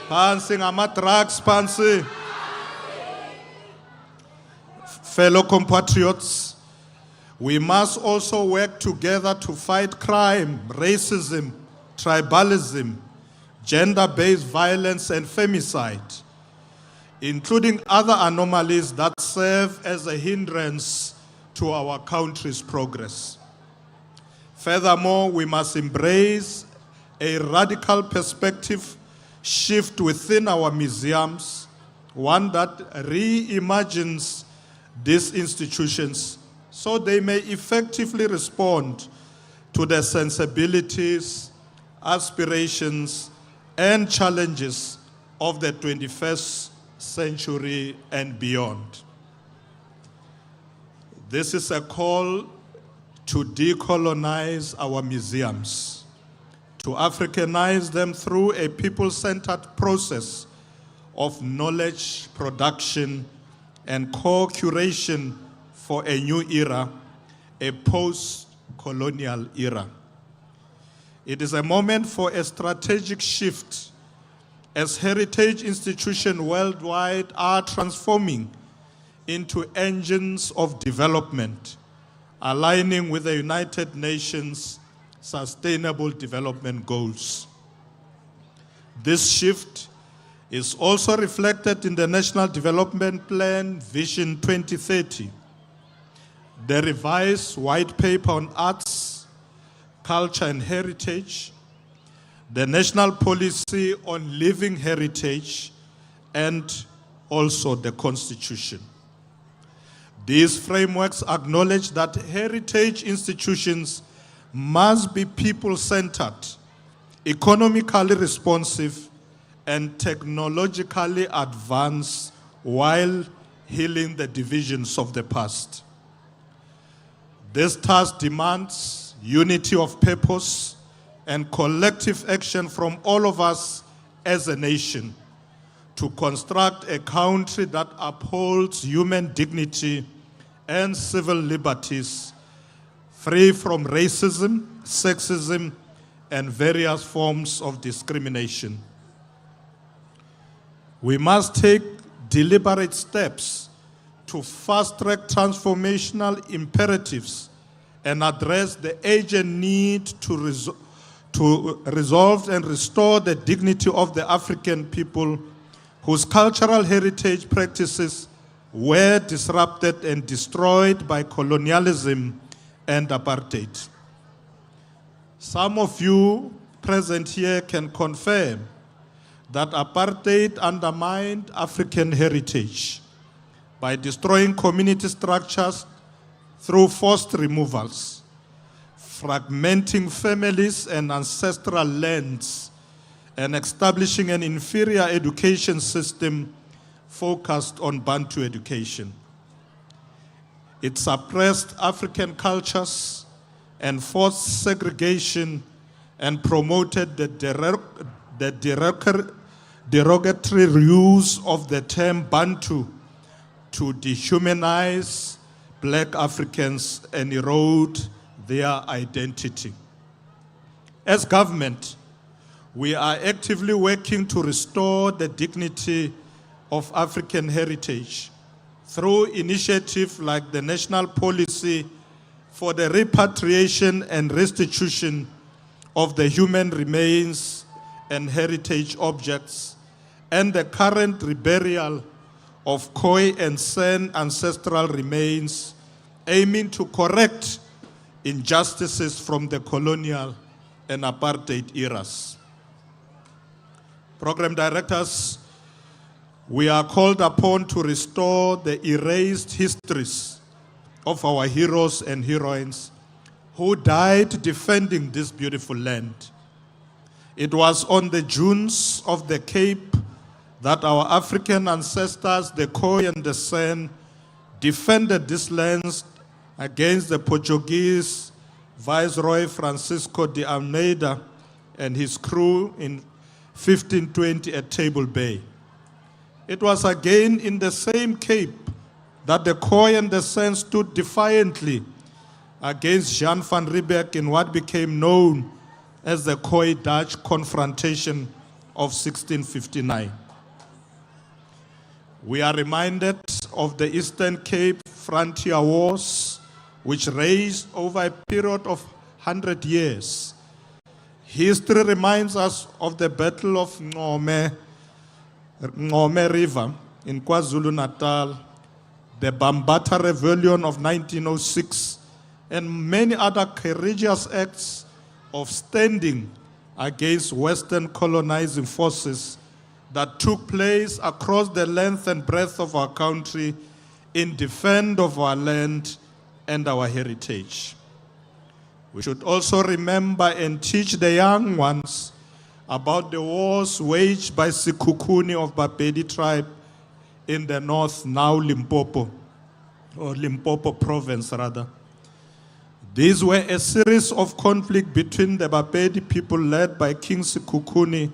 Phansi ngama-drugs, phansi. Fellow compatriots, we must also work together to fight crime, racism, tribalism, gender-based violence, and femicide, including other anomalies that serve as a hindrance to our country's progress. Furthermore, we must embrace a radical perspective shift within our museums, one that reimagines these institutions so they may effectively respond to the sensibilities, aspirations, and challenges of the 21st century and beyond. This is a call to decolonize our museums, to Africanize them through a people-centered process of knowledge production and co-curation for a new era, a post-colonial era. It is a moment for a strategic shift as heritage institutions worldwide are transforming into engines of development, aligning with the United Nations Sustainable Development Goals. This shift is also reflected in the National Development Plan Vision 2030, the revised white paper on arts, culture and heritage, the national policy on living heritage, and also the Constitution. These frameworks acknowledge that heritage institutions must be people-centered, economically responsive, and technologically advanced while healing the divisions of the past. This task demands unity of purpose and collective action from all of us as a nation to construct a country that upholds human dignity and civil liberties, free from racism, sexism, and various forms of discrimination. We must take deliberate steps to fast-track transformational imperatives and address the urgent need to resolve and restore the dignity of the African people whose cultural heritage practices were disrupted and destroyed by colonialism and apartheid. Some of you present here can confirm that apartheid undermined African heritage by destroying community structures through forced removals, fragmenting families and ancestral lands, and establishing an inferior education system focused on Bantu education. It suppressed African cultures, enforced segregation, and promoted the derogatory use of the term Bantu to dehumanize Black Africans and erode their identity. As government, we are actively working to restore the dignity of African heritage through initiatives like the National Policy for the Repatriation and Restitution of the Human Remains and Heritage Objects, and the current reburial of Khoi and San ancestral remains, aiming to correct injustices from the colonial and apartheid eras. Program directors, we are called upon to restore the erased histories of our heroes and heroines who died defending this beautiful land. It was on the dunes of the Cape that our African ancestors, the Khoi and the San, defended these lands against the Portuguese Viceroy Francisco de Almeida and his crew in 1520 at Table Bay. It was again in the same Cape that the Khoi and the San stood defiantly against Jan van Riebeeck in what became known as the Khoi-Dutch confrontation of 1659. We are reminded of the Eastern Cape Frontier Wars, which raged over a period of 100 years. History reminds us of the Battle of Ngome River in KwaZulu-Natal, the Bambata Rebellion of 1906, and many other courageous acts of standing against Western colonizing forces that took place across the length and breadth of our country in defense of our land and our heritage. We should also remember and teach the young ones about the wars waged by Sekhukhune of Bapedi tribe in the north, now Limpopo, or Limpopo province rather. These were a series of conflicts between the Bapedi people led by King Sekhukhune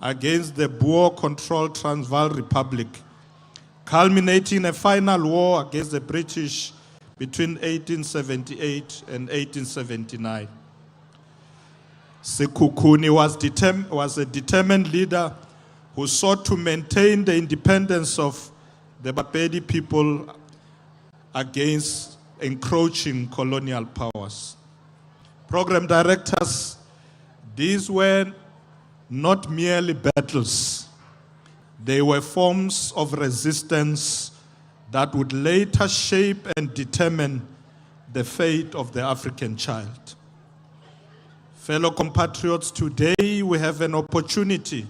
against the Boer-controlled Transvaal Republic, culminating in a final war against the British between 1878 and 1879. Sekhukhune was a determined leader who sought to maintain the independence of the Bapedi people against encroaching colonial powers. Program directors, these were not merely battles. They were forms of resistance that would later shape and determine the fate of the African child. Fellow compatriots, today we we have an opportunity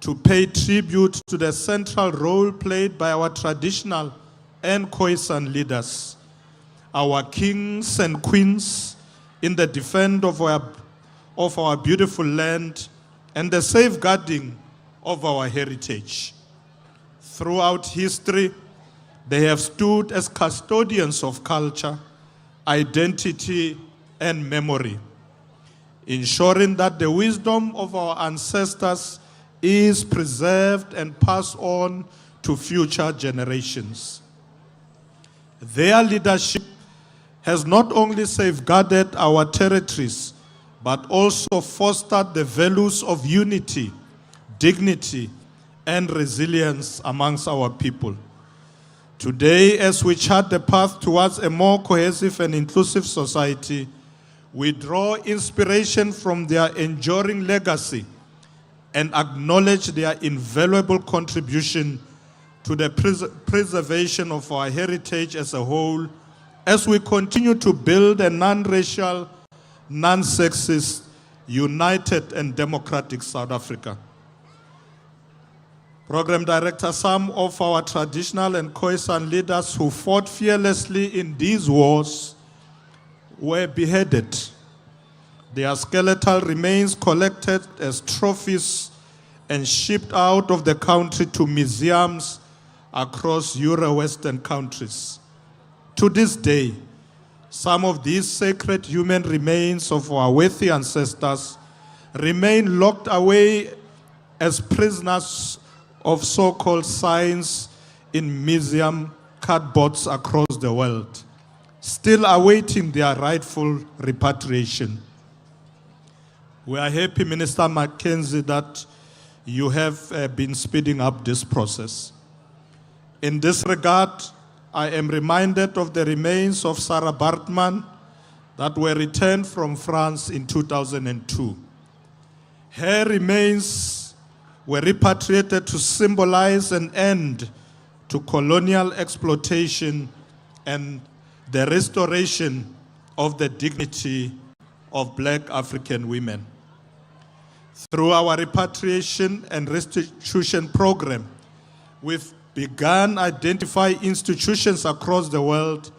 to pay tribute to the central role played by our traditional and Khoisan leaders, our kings and queens in the defense of our beautiful land and the safeguarding of our heritage. Throughout history, they have stood as custodians of culture, identity, and memory, ensuring that the wisdom of our ancestors is preserved and passed on to future generations. Their leadership has not only safeguarded our territories, but also fostered the values of unity, dignity, and resilience amongst our people. Today, as we chart the path towards a more cohesive and inclusive society, we draw inspiration from their enduring legacy and acknowledge their invaluable contribution to the preservation of our heritage as a whole, as we continue to build a non-racial, non-sexist, united and democratic South Africa. Program Director, some of our traditional and Khoisan leaders who fought fearlessly in these wars were beheaded. Their skeletal remains collected as trophies and shipped out of the country to museums across Euro-Western countries. To this day, some of these sacred human remains of our worthy ancestors remain locked away as prisoners of so-called science in museum cupboards across the world, still awaiting their rightful repatriation. We are happy, Minister Mackenzie, that you have been speeding up this process. In this regard, I am reminded of the remains of Sarah Bartman that were returned from France in 2002. Her remains were repatriated to symbolize an end to colonial exploitation and the restoration of the dignity of Black African women. Through our repatriation and restitution program, we've begun identify institutions across the world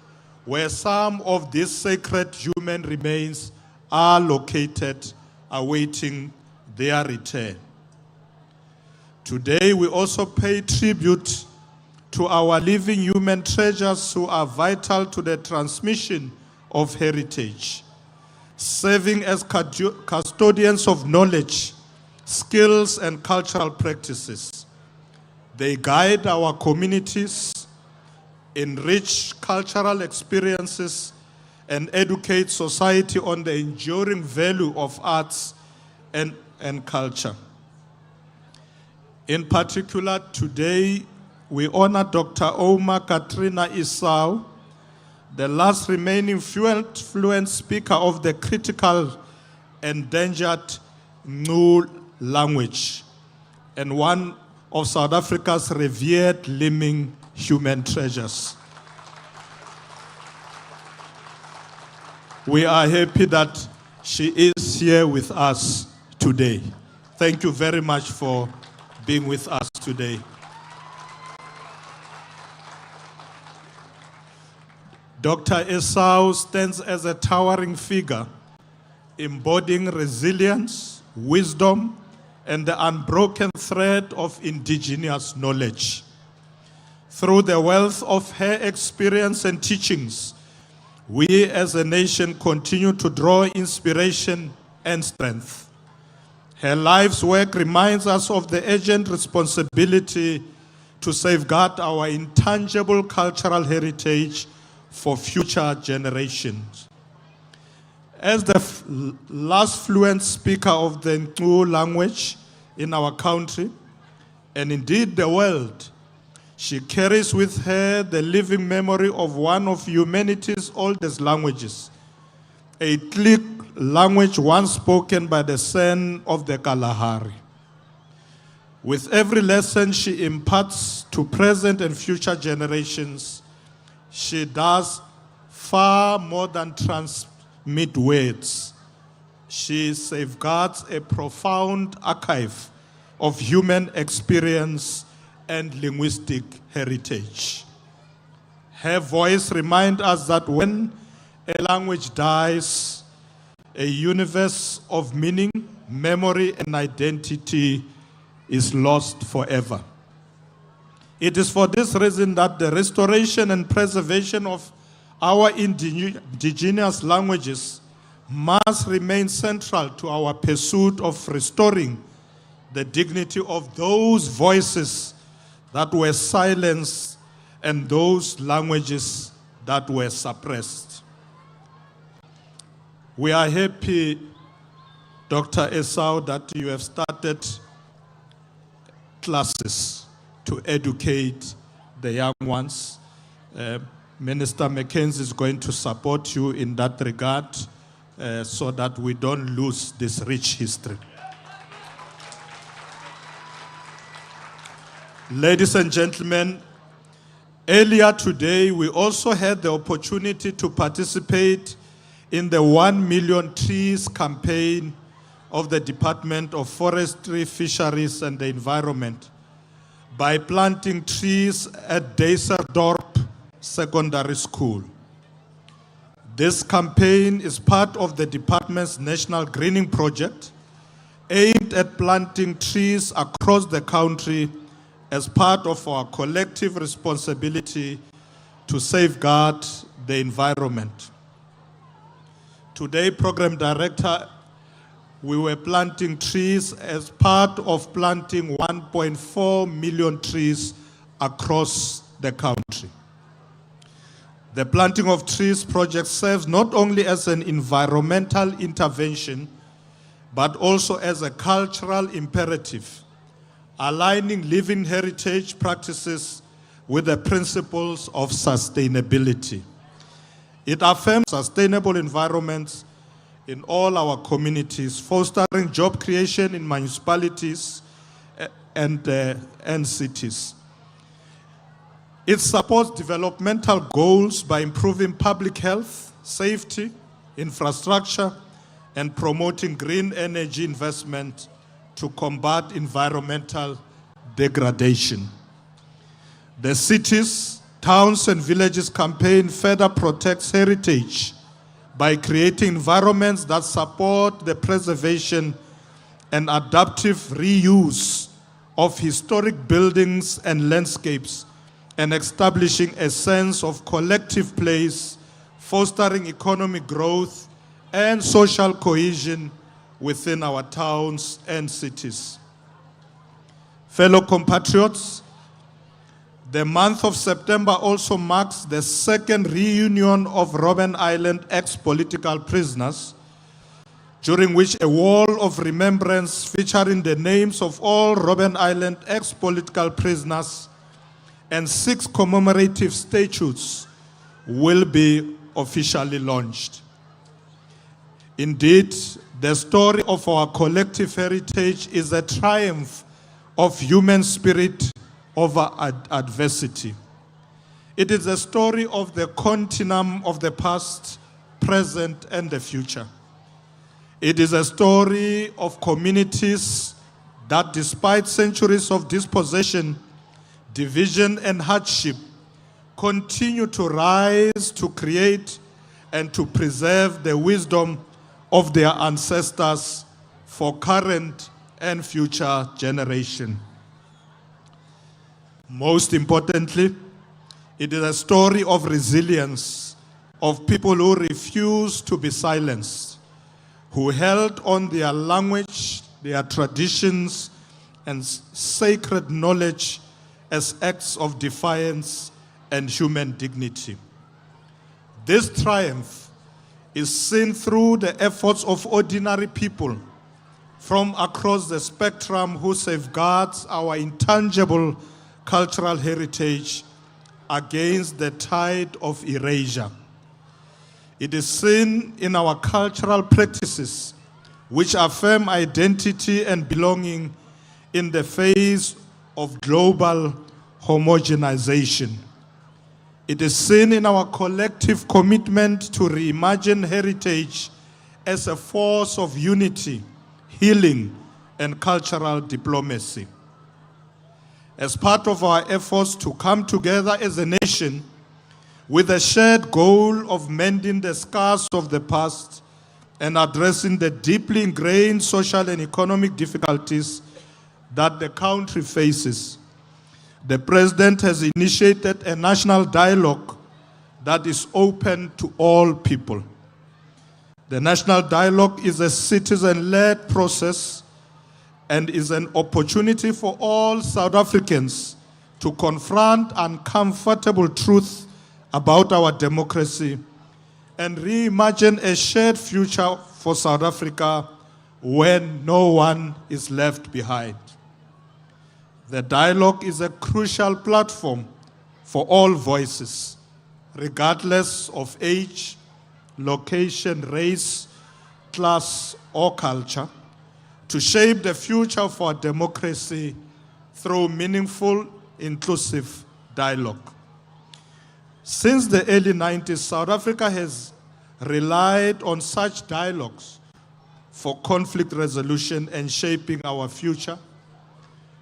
where some of these sacred human remains are located, awaiting their return. Today, we also pay tribute to our living human treasures who are vital to the transmission of heritage, serving as custodians of knowledge, skills, and cultural practices. They guide our communities, enrich cultural experiences, and educate society on the enduring value of arts and culture. In particular, today, we honor Dr. Oma Katrina Isau, the last remaining fluent speaker of the critical endangered Ngu language, and one of South Africa's revered living human treasures. We are happy that she is here with us today. Thank you very much for being with us today. Dr. Esau stands as a towering figure, embodying resilience, wisdom, and the unbroken thread of indigenous knowledge. Through the wealth of her experience and teachings, we as a nation continue to draw inspiration and strength. Her life's work reminds us of the urgent responsibility to safeguard our intangible cultural heritage for future generations. As the last fluent speaker of the Ngu language in our country, and indeed the world, she carries with her the living memory of one of humanity's oldest languages, a click language once spoken by the son of the Kalahari. With every lesson she imparts to present and future generations, she does far more than transmit words. she safeguards a profound archive of human experience and linguistic heritage. Her voice reminds us that when a language dies, a universe of meaning, memory, and identity is lost forever. It is for this reason that the restoration and preservation of our indigenous languages must remain central to our pursuit of restoring the dignity of those voices that were silenced and those languages that were suppressed. We are happy, Dr. Esau, that you have started classes to educate the young ones. Minister Mackenzie is going to support you in that regard so that we don't lose this rich history. Ladies and gentlemen, earlier today we also had the opportunity to participate in the 1 Million Trees campaign of the Department of Forestry, Fisheries and the Environment by planting trees at Deyserdorp Secondary School. This campaign is part of the department's National Greening Project aimed at planting trees across the country as part of our collective responsibility to safeguard the environment. Today, Program Director, we were planting trees as part of planting 1.4 million trees across the country. The Planting of Trees project serves not only as an environmental intervention, but also as a cultural imperative, aligning living heritage practices with the principles of sustainability. It affirms sustainable environments in all our communities, fostering job creation in municipalities and cities. It supports developmental goals by improving public health, safety, infrastructure, and promoting green energy investment to combat environmental degradation. The Cities, Towns and Villages campaign further protects heritage by creating environments that support the preservation and adaptive reuse of historic buildings and landscapes, and establishing a sense of collective place, fostering economic growth and social cohesion within our towns and cities. Fellow compatriots, the month of September also marks the second reunion of Robben Island ex-political prisoners, during which a wall of remembrance featuring the names of all Robben Island ex-political prisoners and 6 commemorative statues will be officially launched. Indeed, the story of our collective heritage is a triumph of human spirit over adversity. It is a story of the continuum of the past, present, and the future. It is a story of communities that, despite centuries of dispossession, division, and hardship, continue to rise to create and to preserve the wisdom of their ancestors for current and future generations. Most importantly, it is a story of resilience, of people who refuse to be silenced, who held on their language, their traditions, and sacred knowledge as acts of defiance and human dignity. This triumph is seen through the efforts of ordinary people from across the spectrum who safeguards our intangible cultural heritage against the tide of erasure. It is seen in our cultural practices, which affirm identity and belonging in the face of global homogenization. It is seen in our collective commitment to reimagine heritage as a force of unity, healing, and cultural diplomacy. As part of our efforts to come together as a nation with a shared goal of mending the scars of the past and addressing the deeply ingrained social and economic difficulties that the country faces, the President has initiated a national dialogue that is open to all people. The national dialogue is a citizen-led process and is an opportunity for all South Africans to confront uncomfortable truths about our democracy and reimagine a shared future for South Africa when no one is left behind. The dialogue is a crucial platform for all voices, regardless of age, location, race, class, or culture, to shape the future for democracy through meaningful, inclusive dialogue. Since the early 90s, South Africa has relied on such dialogues for conflict resolution and shaping our future.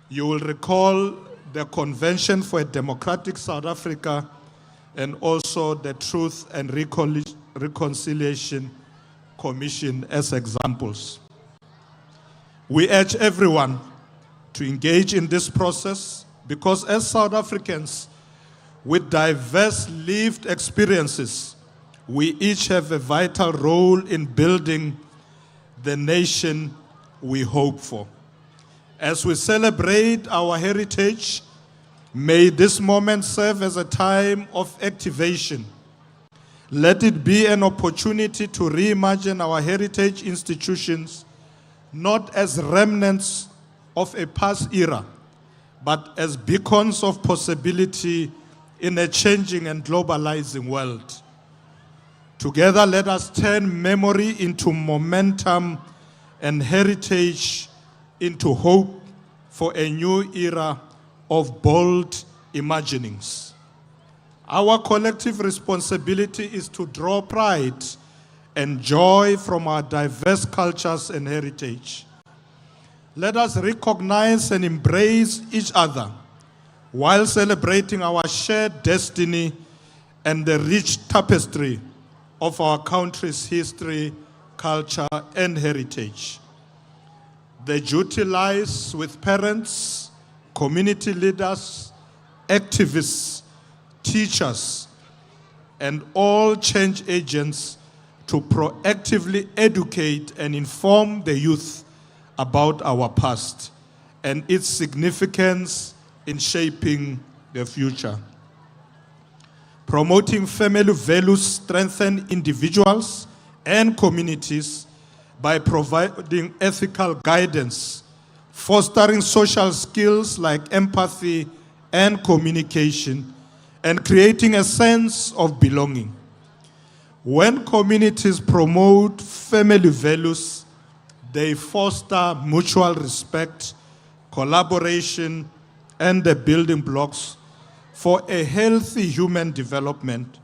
You will recall the Convention for a Democratic South Africa and also the Truth and Reconciliation Commission as examples. We urge everyone to engage in this process because as South Africans with diverse lived experiences, we each have a vital role in building the nation we hope for. As we celebrate our heritage, may this moment serve as a time of activation. Let it be an opportunity to reimagine our heritage institutions, not as remnants of a past era, but as beacons of possibility in a changing and globalizing world. Together, let us turn memory into momentum and heritage into hope for a new era of bold imaginings. Our collective responsibility is to draw pride and joy from our diverse cultures and heritage. Let us recognize and embrace each other while celebrating our shared destiny and the rich tapestry of our country's history, culture, and heritage. The duty lies with parents, community leaders, activists, teachers, and all change agents to proactively educate and inform the youth about our past and its significance in shaping the future. Promoting family values strengthen individuals and communities by providing ethical guidance, fostering social skills like empathy and communication, and creating a sense of belonging. When communities promote family values, they foster mutual respect, collaboration, and the building blocks for a healthy human development,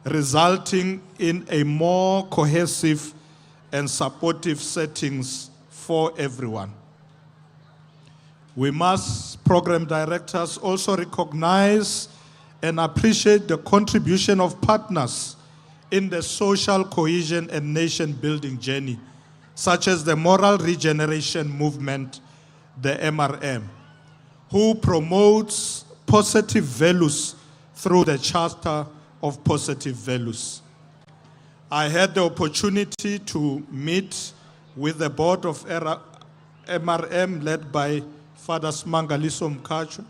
resulting in a more cohesive and supportive settings for everyone. We must, program directors, also recognize and appreciate the contribution of partners in the social cohesion and nation-building journey, such as the Moral Regeneration Movement, the MRM, who promotes positive values through the Charter of Positive Values. I had the opportunity to meet with the board of MRM led by Father Smangaliso Mkhachu,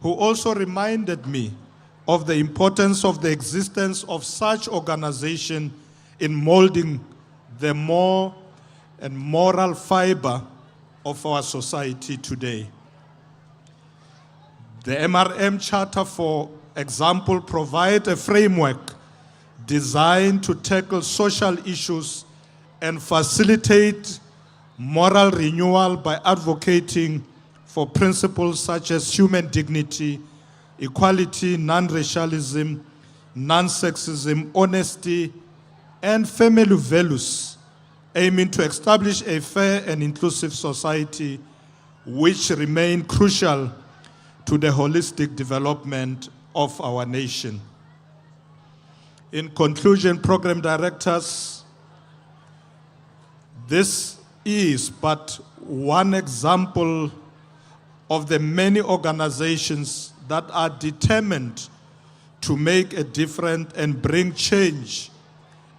who also reminded me of the importance of the existence of such organization in molding the more and moral fiber of our society today. The MRM Charter, for example, provides a framework designed to tackle social issues and facilitate moral renewal by advocating for principles such as human dignity, equality, non-racialism, non-sexism, honesty, and family values aiming to establish a fair and inclusive society which remain crucial to the holistic development of our nation. In conclusion, program directors, this is but one example of the many organizations that are determined to make a difference and bring change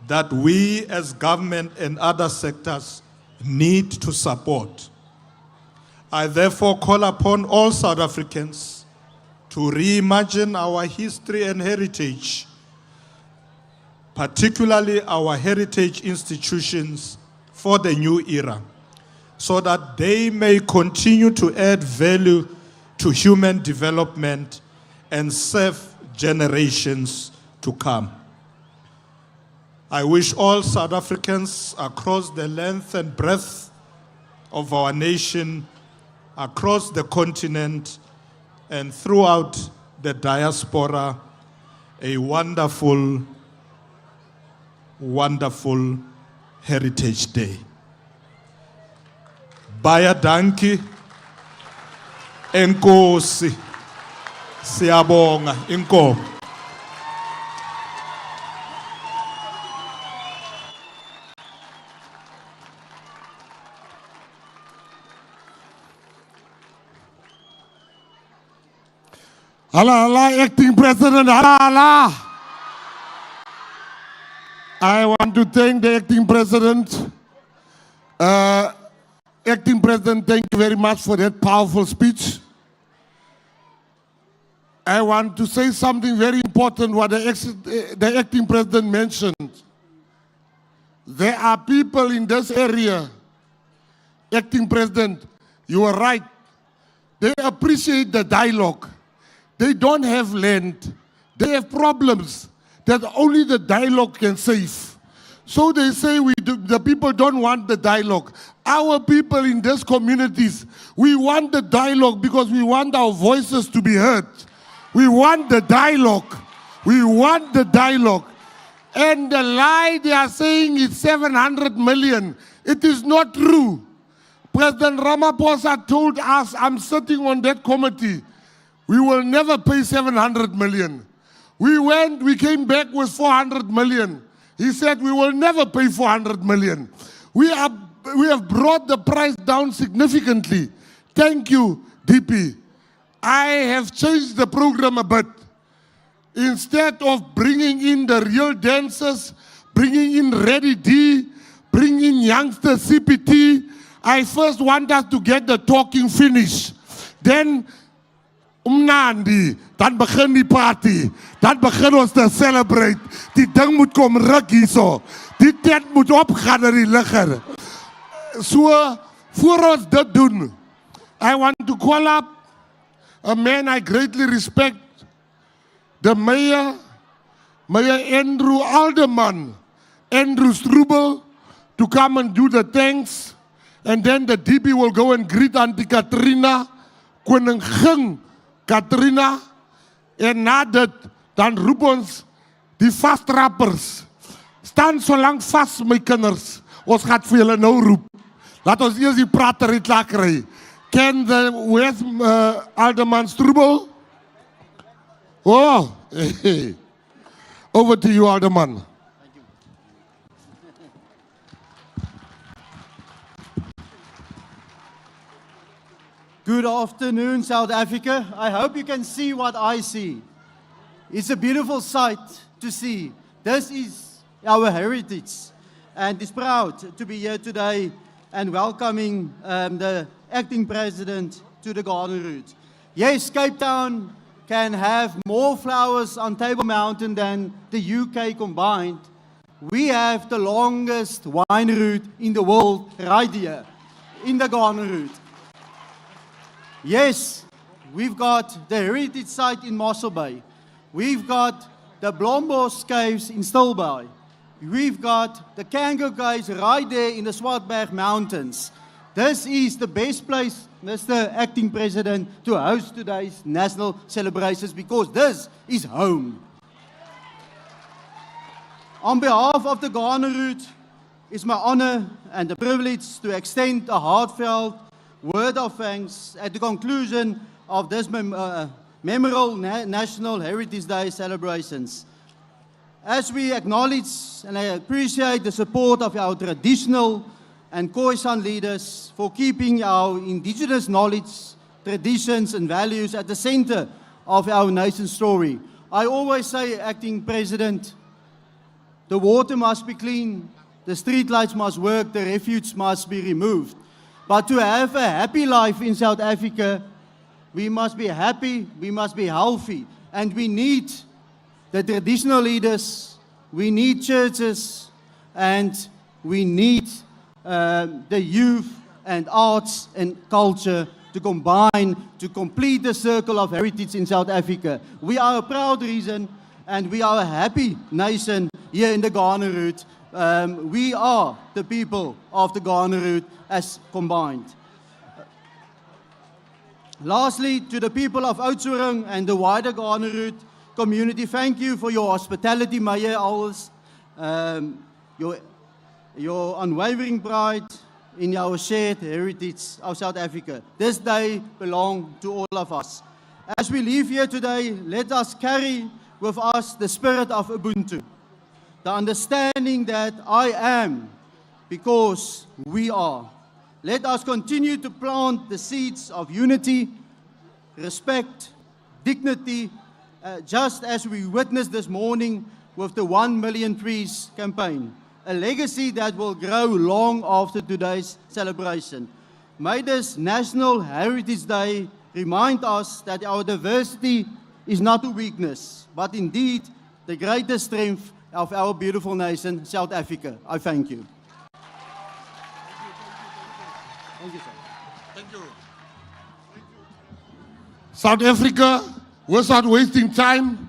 that we as government and other sectors need to support. I therefore call upon all South Africans to reimagine our history and heritage, particularly our heritage institutions, for the new era, so that they may continue to add value to human development and serve generations to come. I wish all South Africans across the length and breadth of our nation, across the continent, and throughout the diaspora, a wonderful, wonderful Heritage Day. Baya danki, enkosi, siyabonga, inkomo. Allah, Allah, Acting President, Allah, Allah. I want to thank the Acting President. Acting President, thank you very much for that powerful speech. I want to say something very important what the Acting President mentioned. There are people in this area, Acting President, you are right. They appreciate the dialogue. They don't have land. They have problems that only the dialogue can save. So they say the people don't want the dialogue. Our people in these communities, we want the dialogue because we want our voices to be heard. We want the dialogue. We want the dialogue. And the lie they are saying is 700 million. It is not true. President Ramaphosa told us, I'm sitting on that committee, we will never pay 700 million. We came back with 400 million. He said we will never pay 400 million. We have brought the price down significantly. Thank you, DP. I have changed the program a bit. Instead of bringing in the real dancers, bringing in Ready D, bringing in youngster CPT, I first want us to get the talking finished. Then Umnandi, dan begin die party. Dan begin ons te celebrate. Die ding moet kom ruk hierso. Die tent moet opgaan in die ligger. So, voor ons dit doen, I want to call up a man I greatly respect, the Mayor Andrew Alderman, Andrew Strubel, to come and do the thanks. And then the DP will go and greet Auntie Katrina, Koningin Katrina, en na dit, dan roep ons die vastrappers. Staan so lang vas, my kinders. Ons gaat vir julle nou roep. Laat ons eers die prater het laat kry. Where's Alderman Strubel? Oh, hey. Over to you, Alderman. Good afternoon, South Africa. I hope you can see what I see. It's a beautiful sight to see. This is our heritage, and it's proud to be here today and welcoming the Acting President to the Garden Route. Yes, Cape Town can have more flowers on Table Mountain than the UK combined. We have the longest wine route in the world right here, in the Garden Route. Yes, we've got the heritage site in Mossel Bay. We've got the Blombos Caves in Stilbaai. We've got the Kango Caves right there in the Swartberg Mountains. This is the best place, Mr. Acting President, to host today's national celebrations because this is home. On behalf of the Garden Route, It's my honor and a privilege to extend a heartfelt word of thanks at the conclusion of this memorable National Heritage Day celebrations. As we acknowledge and I appreciate the support of our traditional and Khoisan leaders for keeping our indigenous knowledge, traditions and values at the center of our nation's story. I always say, Acting President, the water must be clean, the streetlights must work, the refuge must be removed. But to have a happy life in South Africa, we must be happy, we must be healthy, and we need the traditional leaders, we need churches, and we need the youth and arts and culture to combine to complete the circle of heritage in South Africa. We are a proud region and we are a happy nation here in the Ghana route. We are the people of the Ghana route as combined. Lastly, to the people of Oudtshoorn and the wider Ghana route community, thank you for your hospitality, Mayor Alves, your unwavering pride in our shared heritage of South Africa. This day belongs to all of us. As we leave here today, let us carry with us the spirit of Ubuntu, the understanding that I am because we are. Let us continue to plant the seeds of unity, respect, dignity, just as we witnessed this morning with the 1 Million Trees campaign, a legacy that will grow long after today's celebration. May this National Heritage Day remind us that our diversity is not a weakness, but indeed the greatest strength of our beautiful nation, South Africa. I thank you. Thank you, sir. Thank you. South Africa, without wasting time,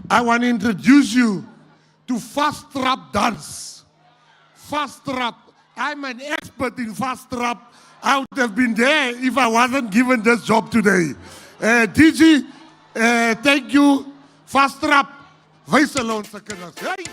I want to introduce you to fast trap dance. Fast trap. I'm an expert in fast trap. I would have been there if I wasn't given this job today. DG, thank you. Fast trap. Wees alone, kinders. Hey!